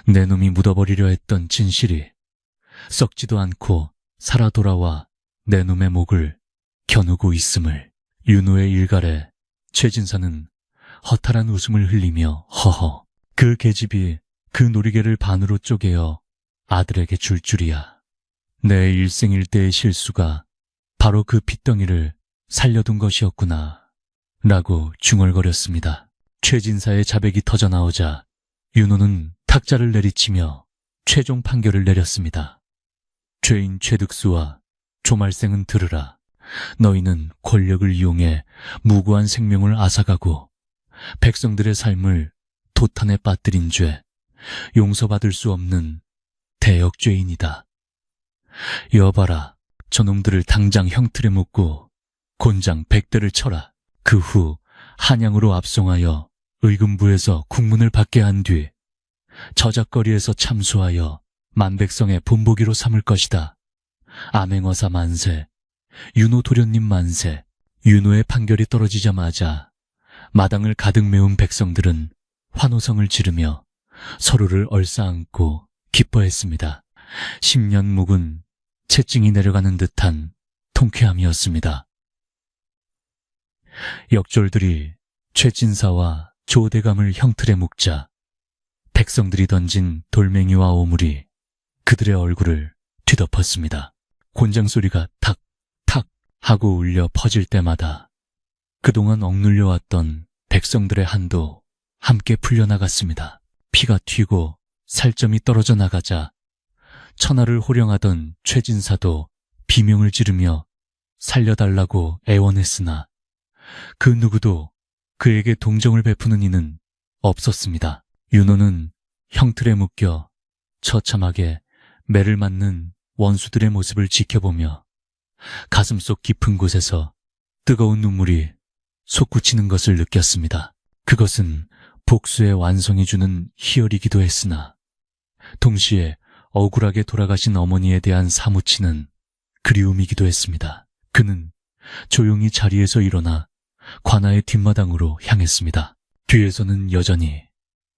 내 놈이 묻어버리려 했던 진실이 썩지도 않고 살아 돌아와 내 놈의 목을 겨누고 있음을. 윤호의 일갈에 최진사는 허탈한 웃음을 흘리며 허허, 그 계집이 그 놀이개를 반으로 쪼개어 아들에게 줄 줄이야. 내 일생일대의 실수가 바로 그 핏덩이를 살려둔 것이었구나 라고 중얼거렸습니다. 최진사의 자백이 터져나오자 윤호는 탁자를 내리치며 최종 판결을 내렸습니다. 죄인 최득수와 조말생은 들으라. 너희는 권력을 이용해 무고한 생명을 앗아가고 백성들의 삶을 도탄에 빠뜨린 죄, 용서받을 수 없는 대역죄인이다. 여봐라, 저놈들을 당장 형틀에 묶고 곤장 100대를 쳐라. 그 후 한양으로 압송하여 의금부에서 국문을 받게 한 뒤 저작거리에서 참수하여 만백성의 본보기로 삼을 것이다. 암행어사 만세, 윤호 도련님 만세. 윤호의 판결이 떨어지자마자 마당을 가득 메운 백성들은 환호성을 지르며 서로를 얼싸안고 기뻐했습니다. 10년 묵은 채증이 내려가는 듯한 통쾌함이었습니다. 역졸들이 최진사와 조대감을 형틀에 묶자 백성들이 던진 돌멩이와 오물이 그들의 얼굴을 뒤덮었습니다. 곤장 소리가 탁 탁 하고 울려 퍼질 때마다 그동안 억눌려왔던 백성들의 한도 함께 풀려나갔습니다. 피가 튀고 살점이 떨어져 나가자 천하를 호령하던 최진사도 비명을 지르며 살려달라고 애원했으나 그 누구도 그에게 동정을 베푸는 이는 없었습니다. 윤호는 형틀에 묶여 처참하게 매를 맞는 원수들의 모습을 지켜보며 가슴속 깊은 곳에서 뜨거운 눈물이 솟구치는 것을 느꼈습니다. 그것은 복수의 완성이 주는 희열이기도 했으나 동시에 억울하게 돌아가신 어머니에 대한 사무치는 그리움이기도 했습니다. 그는 조용히 자리에서 일어나 관아의 뒷마당으로 향했습니다. 뒤에서는 여전히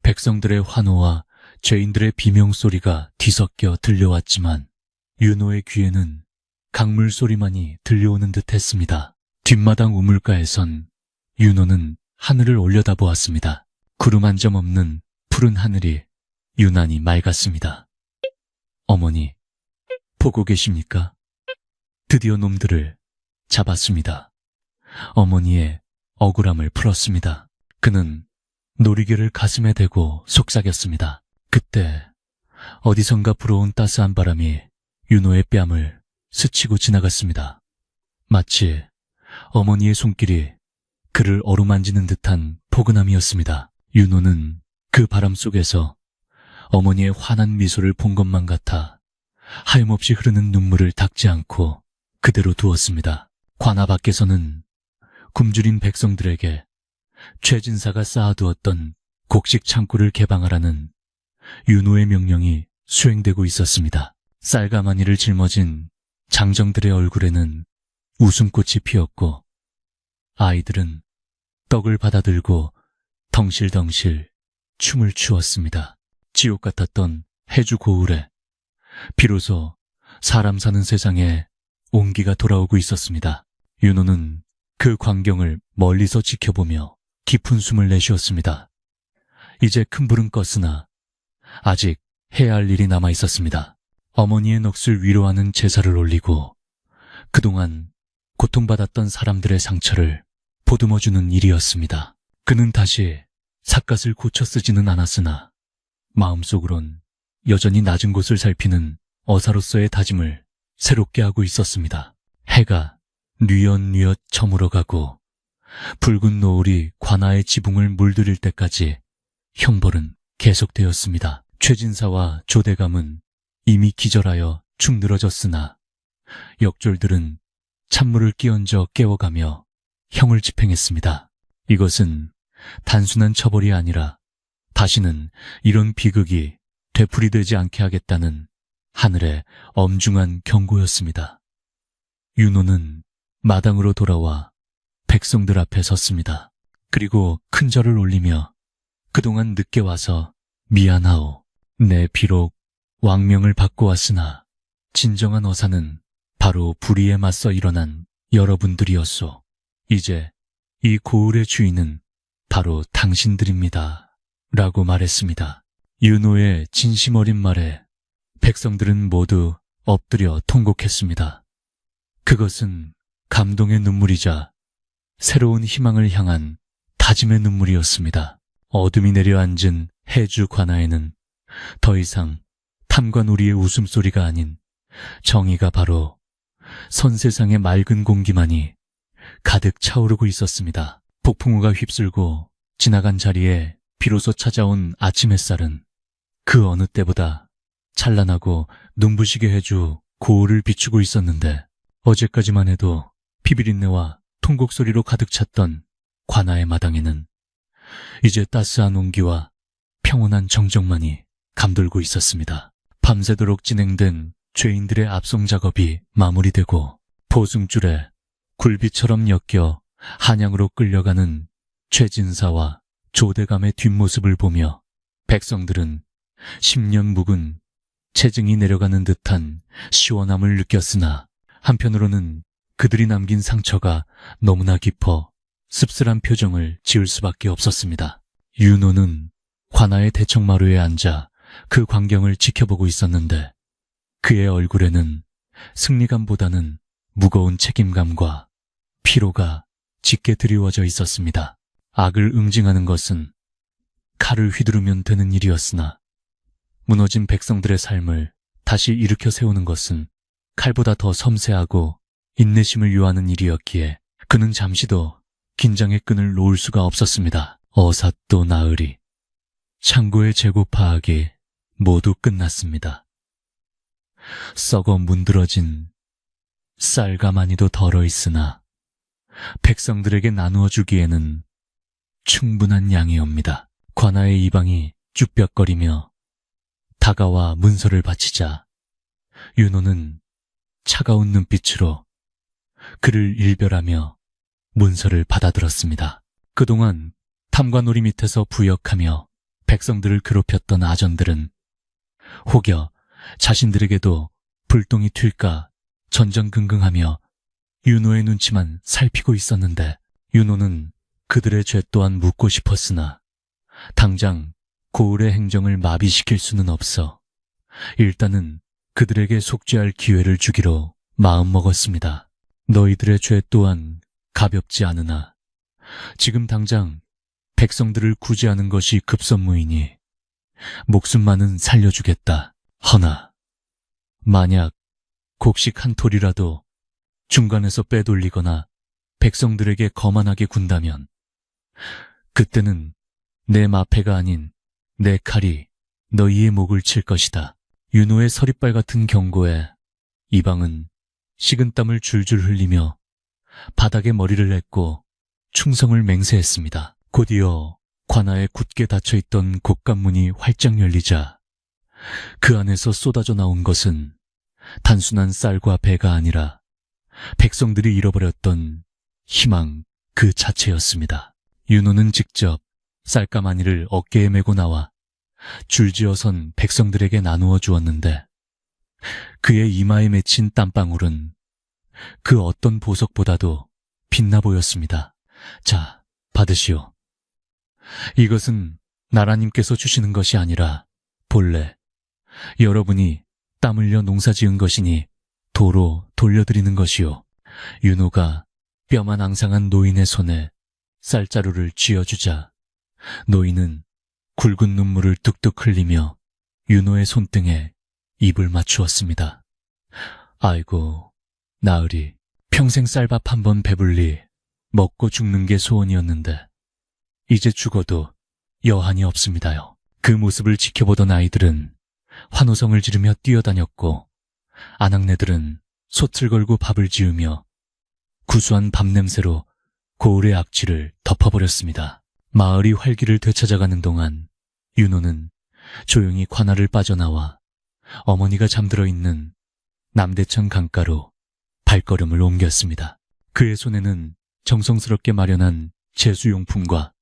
백성들의 환호와 죄인들의 비명소리가 뒤섞여 들려왔지만 윤호의 귀에는 강물 소리만이 들려오는 듯 했습니다. 뒷마당 우물가에선 윤호는 하늘을 올려다보았습니다. 구름 한 점 없는 푸른 하늘이 유난히 맑았습니다. 어머니, 보고 계십니까? 드디어 놈들을 잡았습니다. 어머니의 억울함을 풀었습니다. 그는 놀이개를 가슴에 대고 속삭였습니다. 그때 어디선가 불어온 따스한 바람이 윤호의 뺨을 스치고 지나갔습니다. 마치 어머니의 손길이 그를 어루만지는 듯한 포근함이었습니다. 윤호는 그 바람 속에서 어머니의 환한 미소를 본 것만 같아 하염없이 흐르는 눈물을 닦지 않고 그대로 두었습니다. 관아 밖에서는 굶주린 백성들에게 최진사가 쌓아두었던 곡식 창고를 개방하라는 윤호의 명령이 수행되고 있었습니다. 쌀가마니를 짊어진 장정들의 얼굴에는 웃음꽃이 피었고 아이들은 떡을 받아들고 덩실덩실 춤을 추었습니다. 지옥 같았던 해주 고을에 비로소 사람 사는 세상에 온기가 돌아오고 있었습니다. 윤호는 그 광경을 멀리서 지켜보며 깊은 숨을 내쉬었습니다. 이제 큰 불은 껐으나 아직 해야 할 일이 남아 있었습니다. 어머니의 넋을 위로하는 제사를 올리고 그동안 고통받았던 사람들의 상처를 보듬어주는 일이었습니다. 그는 다시 삿갓을 고쳐 쓰지는 않았으나 마음속으론 여전히 낮은 곳을 살피는 어사로서의 다짐을 새롭게 하고 있었습니다. 해가 뉘엿뉘엿 저물어가고 붉은 노을이 관아의 지붕을 물들일 때까지 형벌은 계속되었습니다. 최진사와 조대감은 이미 기절하여 축 늘어졌으나 역졸들은 찬물을 끼얹어 깨워가며 형을 집행했습니다. 이것은 단순한 처벌이 아니라 다시는 이런 비극이 되풀이되지 않게 하겠다는 하늘의 엄중한 경고였습니다. 윤호는 마당으로 돌아와 백성들 앞에 섰습니다. 그리고 큰 절을 올리며 그동안 늦게 와서 미안하오. 내 비록 왕명을 받고 왔으나 진정한 어사는 바로 불의에 맞서 일어난 여러분들이었소. 이제 이 고을의 주인은 바로 당신들입니다. 라고 말했습니다. 윤호의 진심 어린 말에 백성들은 모두 엎드려 통곡했습니다. 그것은 감동의 눈물이자 새로운 희망을 향한 다짐의 눈물이었습니다. 어둠이 내려앉은 해주 관아에는 더 이상 탐관오리의 웃음소리가 아닌 정의가 바로 선세상의 맑은 공기만이 가득 차오르고 있었습니다. 폭풍우가 휩쓸고 지나간 자리에 비로소 찾아온 아침 햇살은 그 어느 때보다 찬란하고 눈부시게 해주 고을을 비추고 있었는데, 어제까지만 해도 피비린내와 통곡 소리로 가득 찼던 관아의 마당에는 이제 따스한 온기와 평온한 정적만이 감돌고 있었습니다. 밤새도록 진행된 죄인들의 압송 작업이 마무리되고 포승줄에 굴비처럼 엮여 한양으로 끌려가는 최진사와 조대감의 뒷모습을 보며 백성들은 10년 묵은 체증이 내려가는 듯한 시원함을 느꼈으나, 한편으로는 그들이 남긴 상처가 너무나 깊어 씁쓸한 표정을 지을 수밖에 없었습니다. 윤호는 관아의 대청마루에 앉아 그 광경을 지켜보고 있었는데, 그의 얼굴에는 승리감보다는 무거운 책임감과 피로가 짙게 드리워져 있었습니다. 악을 응징하는 것은 칼을 휘두르면 되는 일이었으나, 무너진 백성들의 삶을 다시 일으켜 세우는 것은 칼보다 더 섬세하고 인내심을 요하는 일이었기에 그는 잠시도 긴장의 끈을 놓을 수가 없었습니다. 어삿도 나으리, 창고의 재고 파악이 모두 끝났습니다. 썩어 문드러진 쌀과 마니도 덜어 있으나 백성들에게 나누어 주기에는 충분한 양이옵니다. 관아의 이방이 쭈뼛거리며 다가와 문서를 바치자 윤호는 차가운 눈빛으로 그를 일별하며 문서를 받아들었습니다. 그동안 탐관오리 밑에서 부역하며 백성들을 괴롭혔던 아전들은 혹여 자신들에게도 불똥이 튈까 전전긍긍하며 윤호의 눈치만 살피고 있었는데, 윤호는 그들의 죄 또한 묻고 싶었으나 당장 고을의 행정을 마비시킬 수는 없어 일단은 그들에게 속죄할 기회를 주기로 마음먹었습니다. 너희들의 죄 또한 가볍지 않으나 지금 당장 백성들을 구제하는 것이 급선무이니 목숨만은 살려주겠다. 허나 만약 곡식 한 톨이라도 중간에서 빼돌리거나 백성들에게 거만하게 군다면 그때는 내 마패가 아닌 내 칼이 너희의 목을 칠 것이다. 윤호의 서리빨 같은 경고에 이방은 식은땀을 줄줄 흘리며 바닥에 머리를 냈고 충성을 맹세했습니다. 곧이어 관아에 굳게 닫혀있던 곡간문이 활짝 열리자 그 안에서 쏟아져 나온 것은 단순한 쌀과 배가 아니라 백성들이 잃어버렸던 희망 그 자체였습니다. 윤호는 직접 쌀가마니를 어깨에 메고 나와 줄지어 선 백성들에게 나누어 주었는데, 그의 이마에 맺힌 땀방울은 그 어떤 보석보다도 빛나 보였습니다. 자, 받으시오. 이것은 나라님께서 주시는 것이 아니라 본래 여러분이 땀 흘려 농사 지은 것이니 도로 돌려드리는 것이오. 윤호가 뼈만 앙상한 노인의 손에 쌀자루를 쥐어주자 노인은 굵은 눈물을 뚝뚝 흘리며 윤호의 손등에 입을 맞추었습니다. 아이고, 나으리, 평생 쌀밥 한 번 배불리 먹고 죽는 게 소원이었는데 이제 죽어도 여한이 없습니다요. 그 모습을 지켜보던 아이들은 환호성을 지르며 뛰어다녔고 아낙네들은 솥을 걸고 밥을 지으며 구수한 밥냄새로 고을의 악취를 덮어버렸습니다. 마을이 활기를 되찾아가는 동안 윤호는 조용히 관아를 빠져나와 어머니가 잠들어 있는 남대천 강가로 발걸음을 옮겼습니다. 그의 손에는 정성스럽게 마련한 제수용품과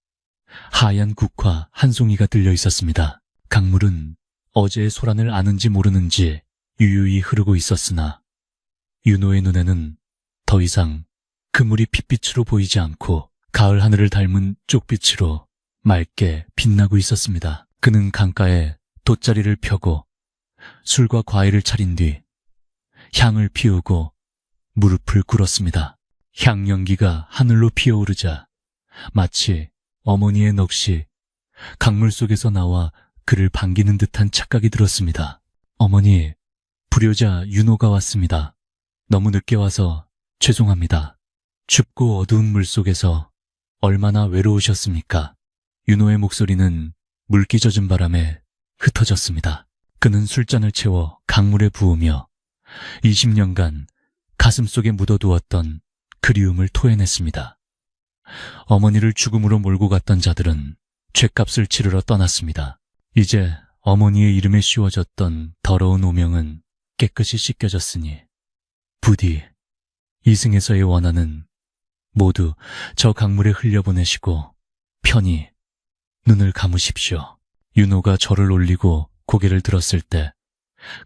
하얀 국화 한 송이가 들려 있었습니다. 강물은 어제의 소란을 아는지 모르는지 유유히 흐르고 있었으나 윤호의 눈에는 더 이상 그 물이 핏빛으로 보이지 않고 가을 하늘을 닮은 쪽빛으로 맑게 빛나고 있었습니다. 그는 강가에 돗자리를 펴고 술과 과일을 차린 뒤 향을 피우고 무릎을 꿇었습니다. 향연기가 하늘로 피어오르자 마치 어머니의 넋이 강물 속에서 나와 그를 반기는 듯한 착각이 들었습니다. 어머니, 불효자 윤호가 왔습니다. 너무 늦게 와서 죄송합니다. 춥고 어두운 물속에서 얼마나 외로우셨습니까? 윤호의 목소리는 물기 젖은 바람에 흩어졌습니다. 그는 술잔을 채워 강물에 부으며 20년간 가슴속에 묻어두었던 그리움을 토해냈습니다. 어머니를 죽음으로 몰고 갔던 자들은 죗값을 치르러 떠났습니다. 이제 어머니의 이름에 씌워졌던 더러운 오명은 깨끗이 씻겨졌으니 부디 이승에서의 원한은 모두 저 강물에 흘려보내시고 편히 눈을 감으십시오. 윤호가 절을 올리고 고개를 들었을 때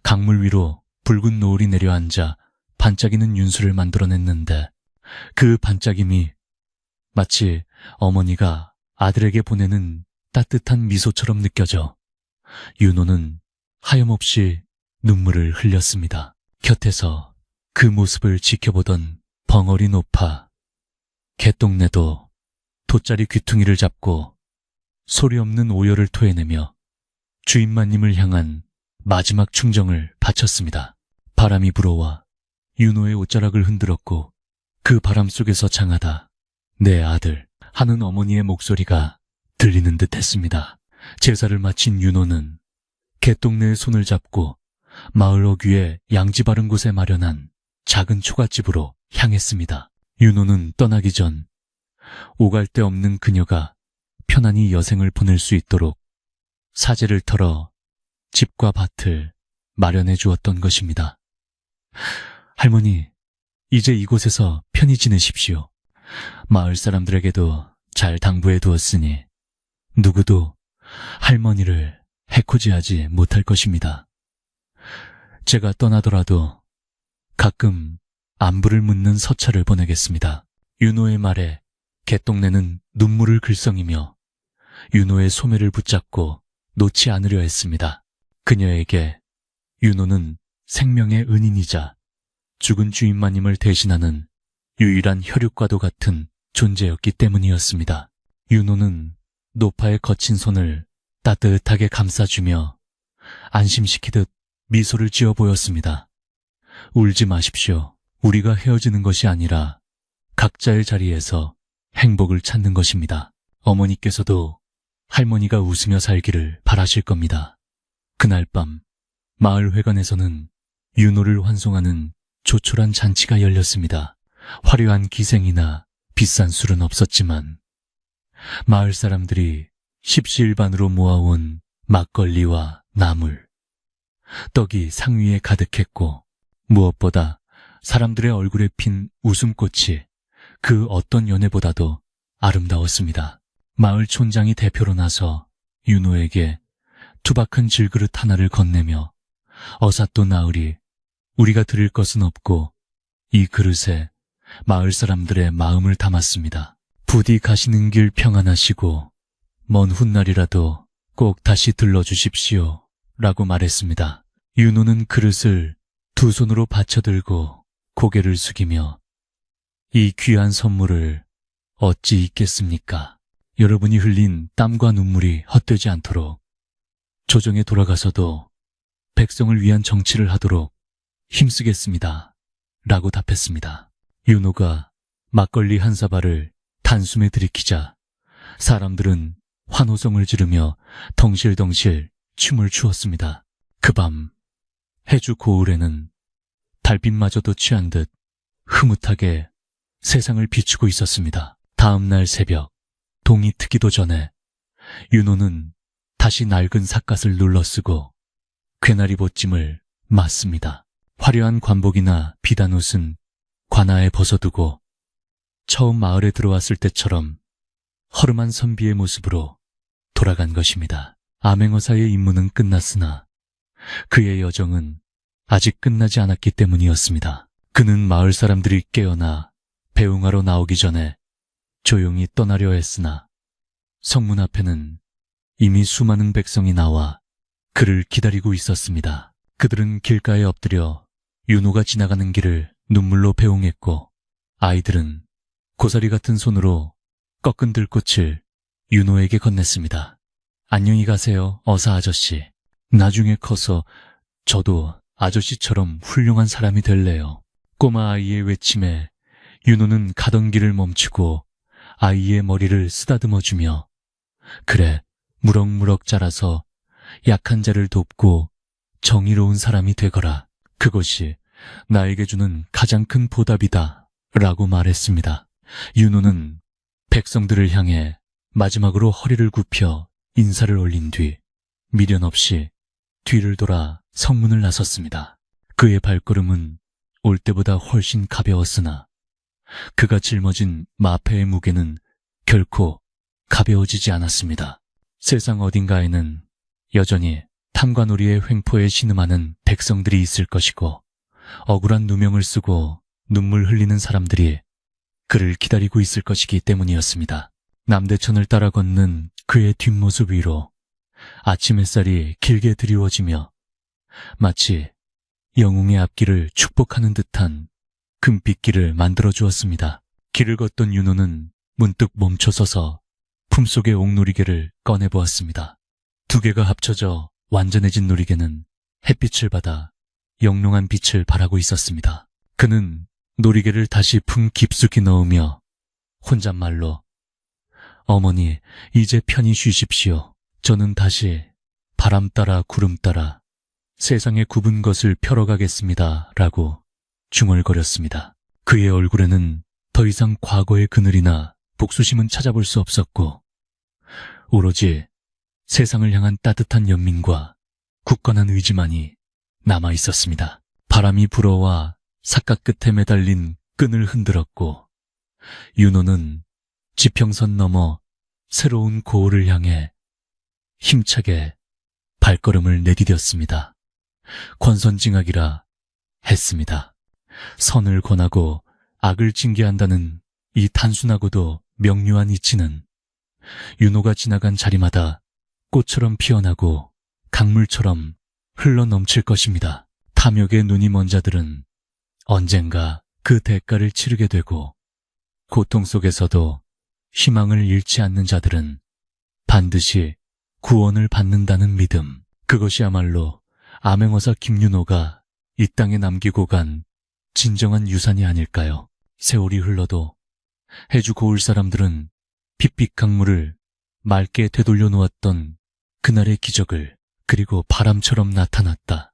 강물 위로 붉은 노을이 내려앉아 반짝이는 윤수를 만들어냈는데 그 반짝임이 마치 어머니가 아들에게 보내는 따뜻한 미소처럼 느껴져 윤호는 하염없이 눈물을 흘렸습니다. 곁에서 그 모습을 지켜보던 벙어리 노파 개똥내도 돗자리 귀퉁이를 잡고 소리 없는 오열을 토해내며 주인마님을 향한 마지막 충정을 바쳤습니다. 바람이 불어와 윤호의 옷자락을 흔들었고 그 바람 속에서 장하다 내 아들 하는 어머니의 목소리가 들리는 듯 했습니다. 제사를 마친 윤호는 개똥내의 손을 잡고 마을 어귀에 양지 바른 곳에 마련한 작은 초가집으로 향했습니다. 윤호는 떠나기 전 오갈 데 없는 그녀가 편안히 여생을 보낼 수 있도록 사제를 털어 집과 밭을 마련해 주었던 것입니다. 할머니, 이제 이곳에서 편히 지내십시오. 마을 사람들에게도 잘 당부해 두었으니 누구도 할머니를 해코지하지 못할 것입니다. 제가 떠나더라도 가끔 안부를 묻는 서찰을 보내겠습니다. 윤호의 말에 개똥내는 눈물을 글썽이며 윤호의 소매를 붙잡고 놓지 않으려 했습니다. 그녀에게 윤호는 생명의 은인이자 죽은 주인마님을 대신하는 유일한 혈육과도 같은 존재였기 때문이었습니다. 윤호는 노파의 거친 손을 따뜻하게 감싸주며 안심시키듯 미소를 지어 보였습니다. 울지 마십시오. 우리가 헤어지는 것이 아니라 각자의 자리에서 행복을 찾는 것입니다. 어머니께서도 할머니가 웃으며 살기를 바라실 겁니다. 그날 밤 마을 회관에서는 윤호를 환송하는 조촐한 잔치가 열렸습니다. 화려한 기생이나 비싼 술은 없었지만 마을 사람들이 십시일반으로 모아온 막걸리와 나물, 떡이 상위에 가득했고 무엇보다 사람들의 얼굴에 핀 웃음꽃이 그 어떤 연애보다도 아름다웠습니다. 마을 촌장이 대표로 나서 윤호에게 투박한 질그릇 하나를 건네며 어사또 나으리 우리가 드릴 것은 없고 이 그릇에 마을 사람들의 마음을 담았습니다. 부디 가시는 길 평안하시고 먼 훗날이라도 꼭 다시 들러주십시오 라고 말했습니다. 윤호는 그릇을 두 손으로 받쳐들고 고개를 숙이며 이 귀한 선물을 어찌 잊겠습니까? 여러분이 흘린 땀과 눈물이 헛되지 않도록 조정에 돌아가서도 백성을 위한 정치를 하도록 힘쓰겠습니다 라고 답했습니다. 윤호가 막걸리 한 사발을 단숨에 들이키자 사람들은 환호성을 지르며 덩실덩실 춤을 추었습니다. 그 밤 해주 고을에는 달빛마저도 취한 듯 흐뭇하게 세상을 비추고 있었습니다. 다음 날 새벽 동이 트기도 전에 윤호는 다시 낡은 삿갓을 눌러쓰고 괴나리 보찜을 맞습니다. 화려한 관복이나 비단옷은 관아에 벗어두고 처음 마을에 들어왔을 때처럼 허름한 선비의 모습으로 돌아간 것입니다. 암행어사의 임무는 끝났으나 그의 여정은 아직 끝나지 않았기 때문이었습니다. 그는 마을 사람들이 깨어나 배웅하러 나오기 전에 조용히 떠나려 했으나 성문 앞에는 이미 수많은 백성이 나와 그를 기다리고 있었습니다. 그들은 길가에 엎드려 윤호가 지나가는 길을 눈물로 배웅했고 아이들은 고사리 같은 손으로 꺾은 들꽃을 윤호에게 건넸습니다. 안녕히 가세요, 어사 아저씨. 나중에 커서 저도 아저씨처럼 훌륭한 사람이 될래요. 꼬마 아이의 외침에 윤호는 가던 길을 멈추고 아이의 머리를 쓰다듬어주며 그래, 무럭무럭 자라서 약한 자를 돕고 정의로운 사람이 되거라. 그것이 나에게 주는 가장 큰 보답이다. 라고 말했습니다. 윤호는 백성들을 향해 마지막으로 허리를 굽혀 인사를 올린 뒤 미련 없이 뒤를 돌아 성문을 나섰습니다. 그의 발걸음은 올 때보다 훨씬 가벼웠으나 그가 짊어진 마패의 무게는 결코 가벼워지지 않았습니다. 세상 어딘가에는 여전히 탐관오리의 횡포에 신음하는 백성들이 있을 것이고 억울한 누명을 쓰고 눈물 흘리는 사람들이 그를 기다리고 있을 것이기 때문이었습니다. 남대천을 따라 걷는 그의 뒷모습 위로 아침 햇살이 길게 드리워지며 마치 영웅의 앞길을 축복하는 듯한 금빛길을 만들어 주었습니다. 길을 걷던 윤호는 문득 멈춰서서 품속의 옥놀이개를 꺼내보았습니다. 두 개가 합쳐져 완전해진 놀이개는 햇빛을 받아 영롱한 빛을 발하고 있었습니다. 그는 놀이개를 다시 품 깊숙이 넣으며 혼잣말로 어머니, 이제 편히 쉬십시오. 저는 다시 바람 따라 구름 따라 세상에 굽은 것을 펴러가겠습니다. 라고 중얼거렸습니다. 그의 얼굴에는 더 이상 과거의 그늘이나 복수심은 찾아볼 수 없었고 오로지 세상을 향한 따뜻한 연민과 굳건한 의지만이 남아 있었습니다. 바람이 불어와 삿갓 끝에 매달린 끈을 흔들었고 윤호는 지평선 넘어 새로운 고을을 향해 힘차게 발걸음을 내디뎠습니다. 권선징악이라 했습니다. 선을 권하고 악을 징계한다는 이 단순하고도 명료한 이치는 윤호가 지나간 자리마다 꽃처럼 피어나고 강물처럼 흘러넘칠 것입니다. 탐욕에 눈이 먼 자들은 언젠가 그 대가를 치르게 되고 고통 속에서도 희망을 잃지 않는 자들은 반드시 구원을 받는다는 믿음. 그것이야말로 암행어사 김윤호가 이 땅에 남기고 간 진정한 유산이 아닐까요? 세월이 흘러도 해주 고을 사람들은 핏빛 강물을 맑게 되돌려 놓았던 그날의 기적을 그리고 바람처럼 나타났다.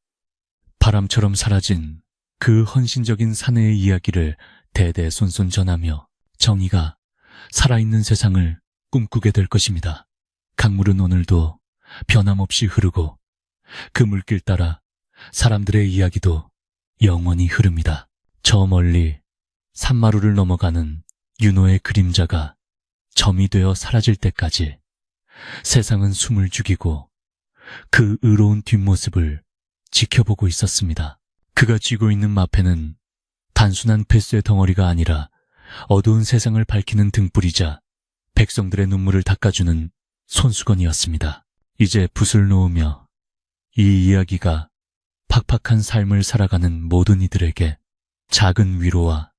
바람처럼 사라진 그 헌신적인 사내의 이야기를 대대손손 전하며 정의가 살아있는 세상을 꿈꾸게 될 것입니다. 강물은 오늘도 변함없이 흐르고 그 물길 따라 사람들의 이야기도 영원히 흐릅니다. 저 멀리 산마루를 넘어가는 윤호의 그림자가 점이 되어 사라질 때까지 세상은 숨을 죽이고 그 의로운 뒷모습을 지켜보고 있었습니다. 그가 쥐고 있는 마패는 단순한 폐쇄 덩어리가 아니라 어두운 세상을 밝히는 등불이자 백성들의 눈물을 닦아주는 손수건이었습니다. 이제 붓을 놓으며 이 이야기가 팍팍한 삶을 살아가는 모든 이들에게 작은 위로와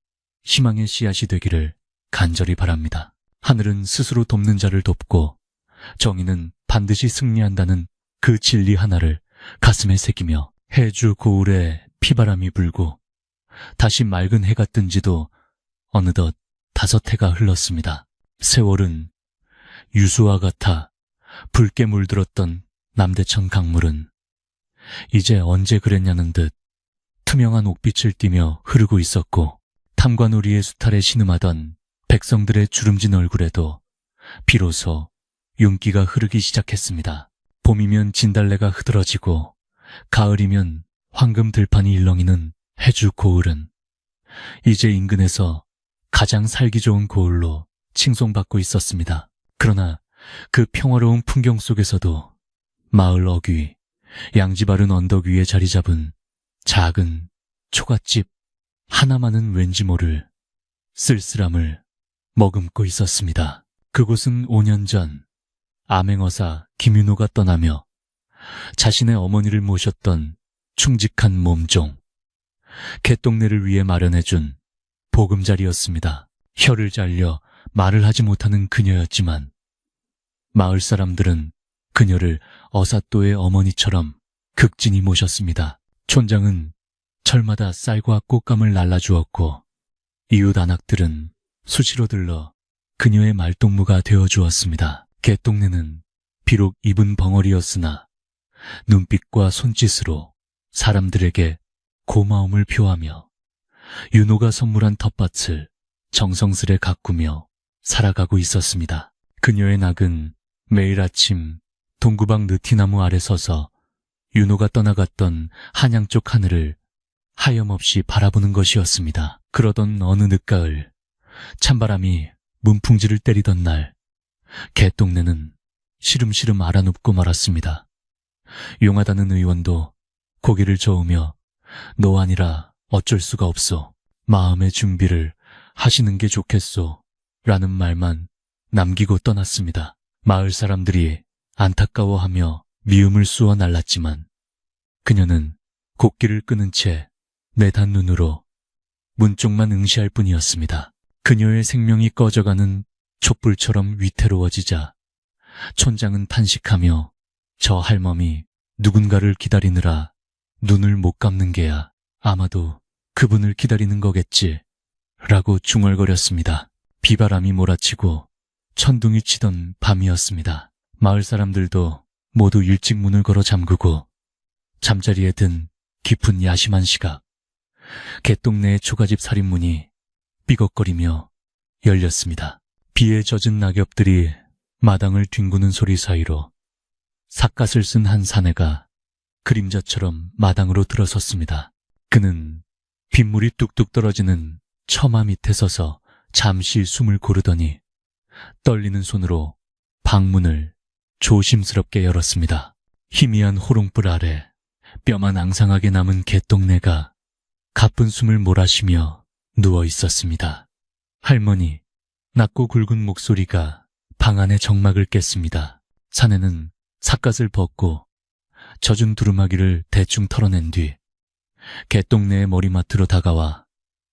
희망의 씨앗이 되기를 간절히 바랍니다. 하늘은 스스로 돕는 자를 돕고 정의는 반드시 승리한다는 그 진리 하나를 가슴에 새기며 해주 고을에 피바람이 불고 다시 맑은 해가 뜬 지도 어느덧 5해가 흘렀습니다. 세월은 유수와 같아 붉게 물들었던 남대천 강물은 이제 언제 그랬냐는 듯 투명한 옥빛을 띠며 흐르고 있었고 탐관오리의 수탈에 신음하던 백성들의 주름진 얼굴에도 비로소 윤기가 흐르기 시작했습니다. 봄이면 진달래가 흐드러지고 가을이면 황금 들판이 일렁이는 해주 고을은 이제 인근에서 가장 살기 좋은 고을로 칭송받고 있었습니다. 그러나 그 평화로운 풍경 속에서도 마을 어귀, 양지 바른 언덕 위에 자리 잡은 작은 초가집 하나만은 왠지 모를 쓸쓸함을 머금고 있었습니다. 그곳은 5년 전 암행어사 김윤호가 떠나며 자신의 어머니를 모셨던 충직한 몸종, 개똥내를 위해 마련해준 보금자리였습니다. 혀를 잘려 말을 하지 못하는 그녀였지만 마을 사람들은 그녀를 어사또의 어머니처럼 극진히 모셨습니다. 촌장은 철마다 쌀과 꽃감을 날라주었고 이웃 안악들은 수시로 들러 그녀의 말동무가 되어주었습니다. 개똥내는 비록 입은 벙어리였으나 눈빛과 손짓으로 사람들에게 고마움을 표하며 윤호가 선물한 텃밭을 정성스레 가꾸며 살아가고 있었습니다. 그녀의 낙은 매일 아침 동구방 느티나무 아래 서서 윤호가 떠나갔던 한양 쪽 하늘을 하염없이 바라보는 것이었습니다. 그러던 어느 늦가을 찬바람이 문풍지를 때리던 날 개똥내는 시름시름 알아눕고 말았습니다. 용하다는 의원도 고개를 저으며 너 아니라 어쩔 수가 없소. 마음의 준비를 하시는 게 좋겠소. 라는 말만 남기고 떠났습니다. 마을 사람들이 안타까워하며 미움을 쑤어 날랐지만 그녀는 곡기를 끊은 채 매단 눈으로 문 쪽만 응시할 뿐이었습니다. 그녀의 생명이 꺼져가는 촛불처럼 위태로워지자 촌장은 탄식하며 저 할멈이 누군가를 기다리느라 눈을 못 감는 게야 아마도 그분을 기다리는 거겠지 라고 중얼거렸습니다. 비바람이 몰아치고 천둥이 치던 밤이었습니다. 마을 사람들도 모두 일찍 문을 걸어 잠그고 잠자리에 든 깊은 야심한 시각 개똥내의 초가집 살인문이 삐걱거리며 열렸습니다. 비에 젖은 낙엽들이 마당을 뒹구는 소리 사이로 삿갓을 쓴 한 사내가 그림자처럼 마당으로 들어섰습니다. 그는 빗물이 뚝뚝 떨어지는 처마 밑에 서서 잠시 숨을 고르더니 떨리는 손으로 방문을 조심스럽게 열었습니다. 희미한 호롱불 아래 뼈만 앙상하게 남은 개똥내가 가쁜 숨을 몰아쉬며 누워 있었습니다. 할머니, 낮고 굵은 목소리가 방 안의 정막을 깼습니다. 사내는 삿갓을 벗고 젖은 두루마기를 대충 털어낸 뒤 개똥내의 머리맡으로 다가와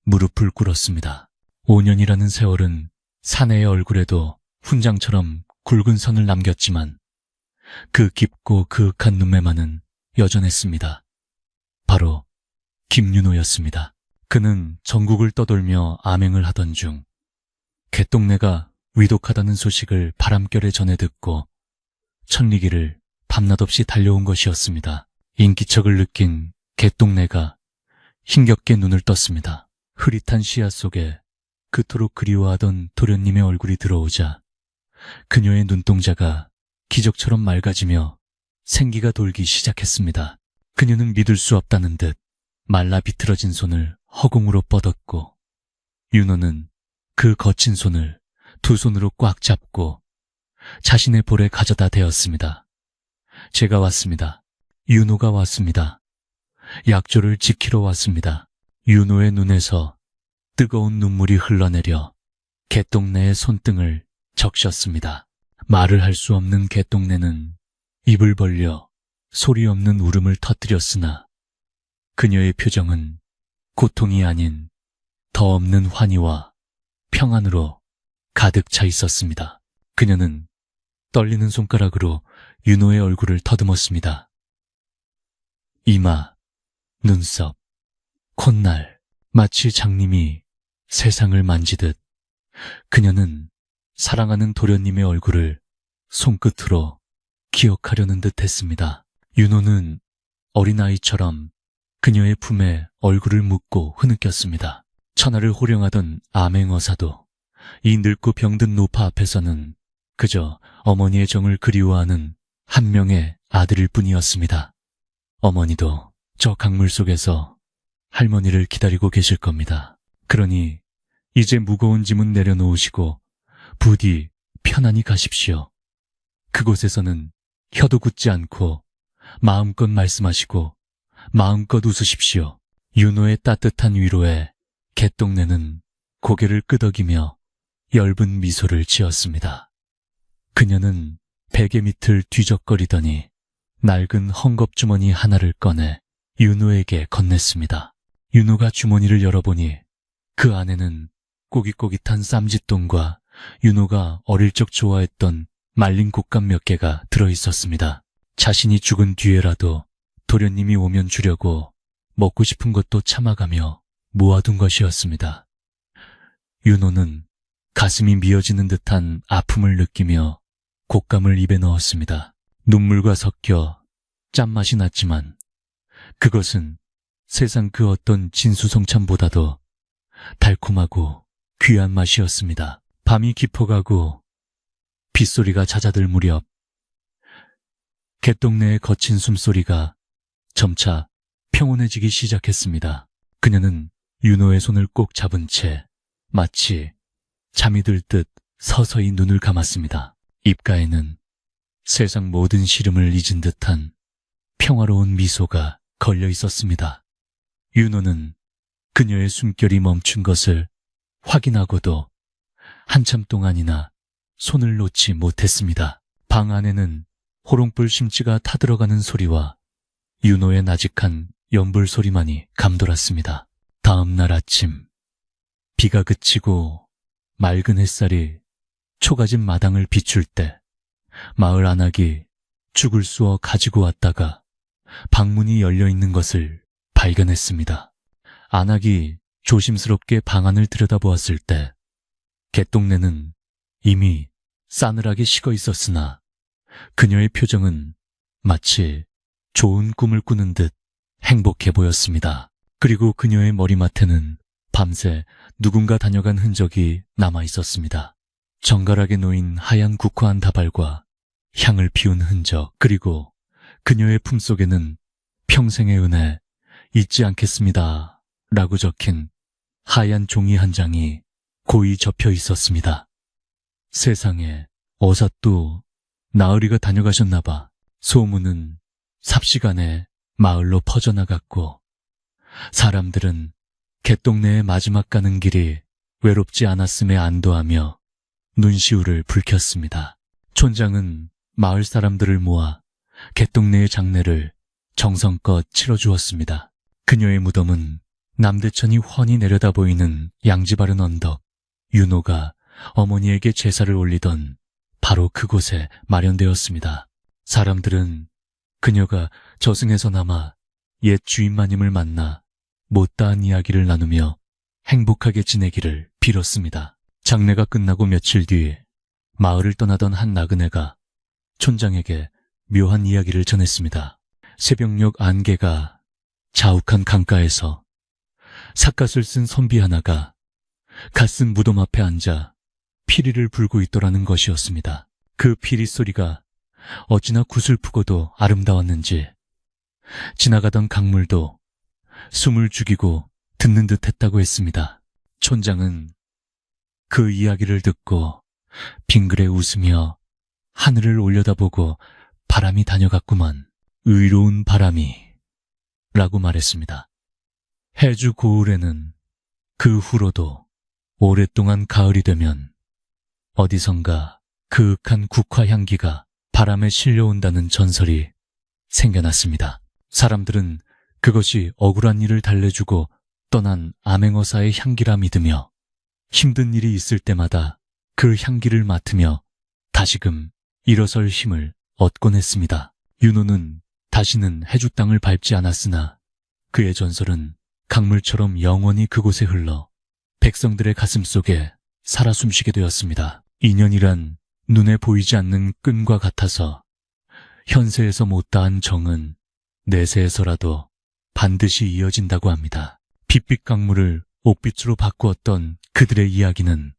무릎을 꿇었습니다. 5년이라는 세월은 사내의 얼굴에도 훈장처럼 굵은 선을 남겼지만 그 깊고 그윽한 눈매만은 여전했습니다. 바로 김윤호였습니다. 그는 전국을 떠돌며 암행을 하던 중 개똥내가 위독하다는 소식을 바람결에 전해 듣고 천리길을 밤낮없이 달려온 것이었습니다. 인기척을 느낀 개똥내가 힘겹게 눈을 떴습니다. 흐릿한 시야 속에 그토록 그리워하던 도련님의 얼굴이 들어오자 그녀의 눈동자가 기적처럼 맑아지며 생기가 돌기 시작했습니다. 그녀는 믿을 수 없다는 듯 말라 비틀어진 손을 허공으로 뻗었고 윤호는 그 거친 손을 두 손으로 꽉 잡고 자신의 볼에 가져다 대었습니다. 제가 왔습니다. 윤호가 왔습니다. 약조를 지키러 왔습니다. 윤호의 눈에서 뜨거운 눈물이 흘러내려 개똥내의 손등을 적셨습니다. 말을 할 수 없는 개똥내는 입을 벌려 소리 없는 울음을 터뜨렸으나 그녀의 표정은 고통이 아닌 더 없는 환희와 평안으로 가득 차 있었습니다. 그녀는 떨리는 손가락으로 윤호의 얼굴을 더듬었습니다. 이마, 눈썹, 콧날, 마치 장님이 세상을 만지듯 그녀는 사랑하는 도련님의 얼굴을 손끝으로 기억하려는 듯 했습니다. 윤호는 어린아이처럼 그녀의 품에 얼굴을 묻고 흐느꼈습니다. 천하를 호령하던 암행어사도 이 늙고 병든 노파 앞에서는 그저 어머니의 정을 그리워하는 한 명의 아들일 뿐이었습니다. 어머니도 저 강물 속에서 할머니를 기다리고 계실 겁니다. 그러니 이제 무거운 짐은 내려놓으시고 부디 편안히 가십시오. 그곳에서는 혀도 굳지 않고 마음껏 말씀하시고 마음껏 웃으십시오. 윤호의 따뜻한 위로에 개똥내는 고개를 끄덕이며 엷은 미소를 지었습니다. 그녀는 베개 밑을 뒤적거리더니 낡은 헝겊주머니 하나를 꺼내 윤호에게 건넸습니다. 윤호가 주머니를 열어보니 그 안에는 꼬깃꼬깃한 쌈짓돈과 윤호가 어릴 적 좋아했던 말린 곶감 몇 개가 들어있었습니다. 자신이 죽은 뒤에라도 도련님이 오면 주려고 먹고 싶은 것도 참아가며 모아둔 것이었습니다. 윤호는 가슴이 미어지는 듯한 아픔을 느끼며 곶감을 입에 넣었습니다. 눈물과 섞여 짠맛이 났지만 그것은 세상 그 어떤 진수성찬보다도 달콤하고 귀한 맛이었습니다. 밤이 깊어가고 빗소리가 잦아들 무렵 갯동네의 거친 숨소리가 점차 평온해지기 시작했습니다. 그녀는 윤호의 손을 꼭 잡은 채 마치 잠이 들 듯 서서히 눈을 감았습니다. 입가에는 세상 모든 시름을 잊은 듯한 평화로운 미소가 걸려 있었습니다. 윤호는 그녀의 숨결이 멈춘 것을 확인하고도 한참 동안이나 손을 놓지 못했습니다. 방 안에는 호롱불 심지가 타들어가는 소리와 윤호의 나직한 연불 소리만이 감돌았습니다. 다음 날 아침, 비가 그치고 맑은 햇살이 초가집 마당을 비출 때 마을 안악이 죽을 쑤어 가지고 왔다가 방문이 열려 있는 것을 발견했습니다. 안악이 조심스럽게 방 안을 들여다보았을 때 갯동네는 이미 싸늘하게 식어 있었으나 그녀의 표정은 마치 좋은 꿈을 꾸는 듯 행복해 보였습니다. 그리고 그녀의 머리맡에는 밤새 누군가 다녀간 흔적이 남아 있었습니다. 정갈하게 놓인 하얀 국화한 다발과 향을 피운 흔적, 그리고 그녀의 품속에는 평생의 은혜 잊지 않겠습니다 라고 적힌 하얀 종이 한 장이 고이 접혀 있었습니다. 세상에, 어삿도 나으리가 다녀가셨나 봐. 소문은 삽시간에 마을로 퍼져나갔고 사람들은 갯동네의 마지막 가는 길이 외롭지 않았음에 안도하며 눈시울을 붉혔습니다. 촌장은 마을 사람들을 모아 갯동네의 장례를 정성껏 치러주었습니다. 그녀의 무덤은 남대천이 훤히 내려다 보이는 양지바른 언덕, 윤호가 어머니에게 제사를 올리던 바로 그곳에 마련되었습니다. 사람들은 그녀가 저승에서나마 옛 주인마님을 만나 못다한 이야기를 나누며 행복하게 지내기를 빌었습니다. 장례가 끝나고 며칠 뒤 마을을 떠나던 한 나그네가 촌장에게 묘한 이야기를 전했습니다. 새벽녘 안개가 자욱한 강가에서 삿갓을 쓴 선비 하나가 갓 쓴 무덤 앞에 앉아 피리를 불고 있더라는 것이었습니다. 그 피리 소리가 어찌나 구슬프고도 아름다웠는지 지나가던 강물도 숨을 죽이고 듣는 듯 했다고 했습니다. 촌장은 그 이야기를 듣고 빙그레 웃으며 하늘을 올려다보고 바람이 다녀갔구만. 의로운 바람이 라고 말했습니다. 해주 고을에는 그 후로도 오랫동안 가을이 되면 어디선가 그윽한 국화 향기가 바람에 실려온다는 전설이 생겨났습니다. 사람들은 그것이 억울한 일을 달래주고 떠난 암행어사의 향기라 믿으며 힘든 일이 있을 때마다 그 향기를 맡으며 다시금 일어설 힘을 얻곤 했습니다. 윤호는 다시는 해주 땅을 밟지 않았으나 그의 전설은 강물처럼 영원히 그곳에 흘러 백성들의 가슴 속에 살아 숨쉬게 되었습니다. 인연이란 눈에 보이지 않는 끈과 같아서 현세에서 못다한 정은 내세에서라도 반드시 이어진다고 합니다. 빛빛 강물을 옥빛으로 바꾸었던 그들의 이야기는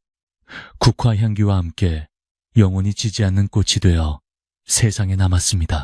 국화 향기와 함께 영원히 지지 않는 꽃이 되어 세상에 남았습니다.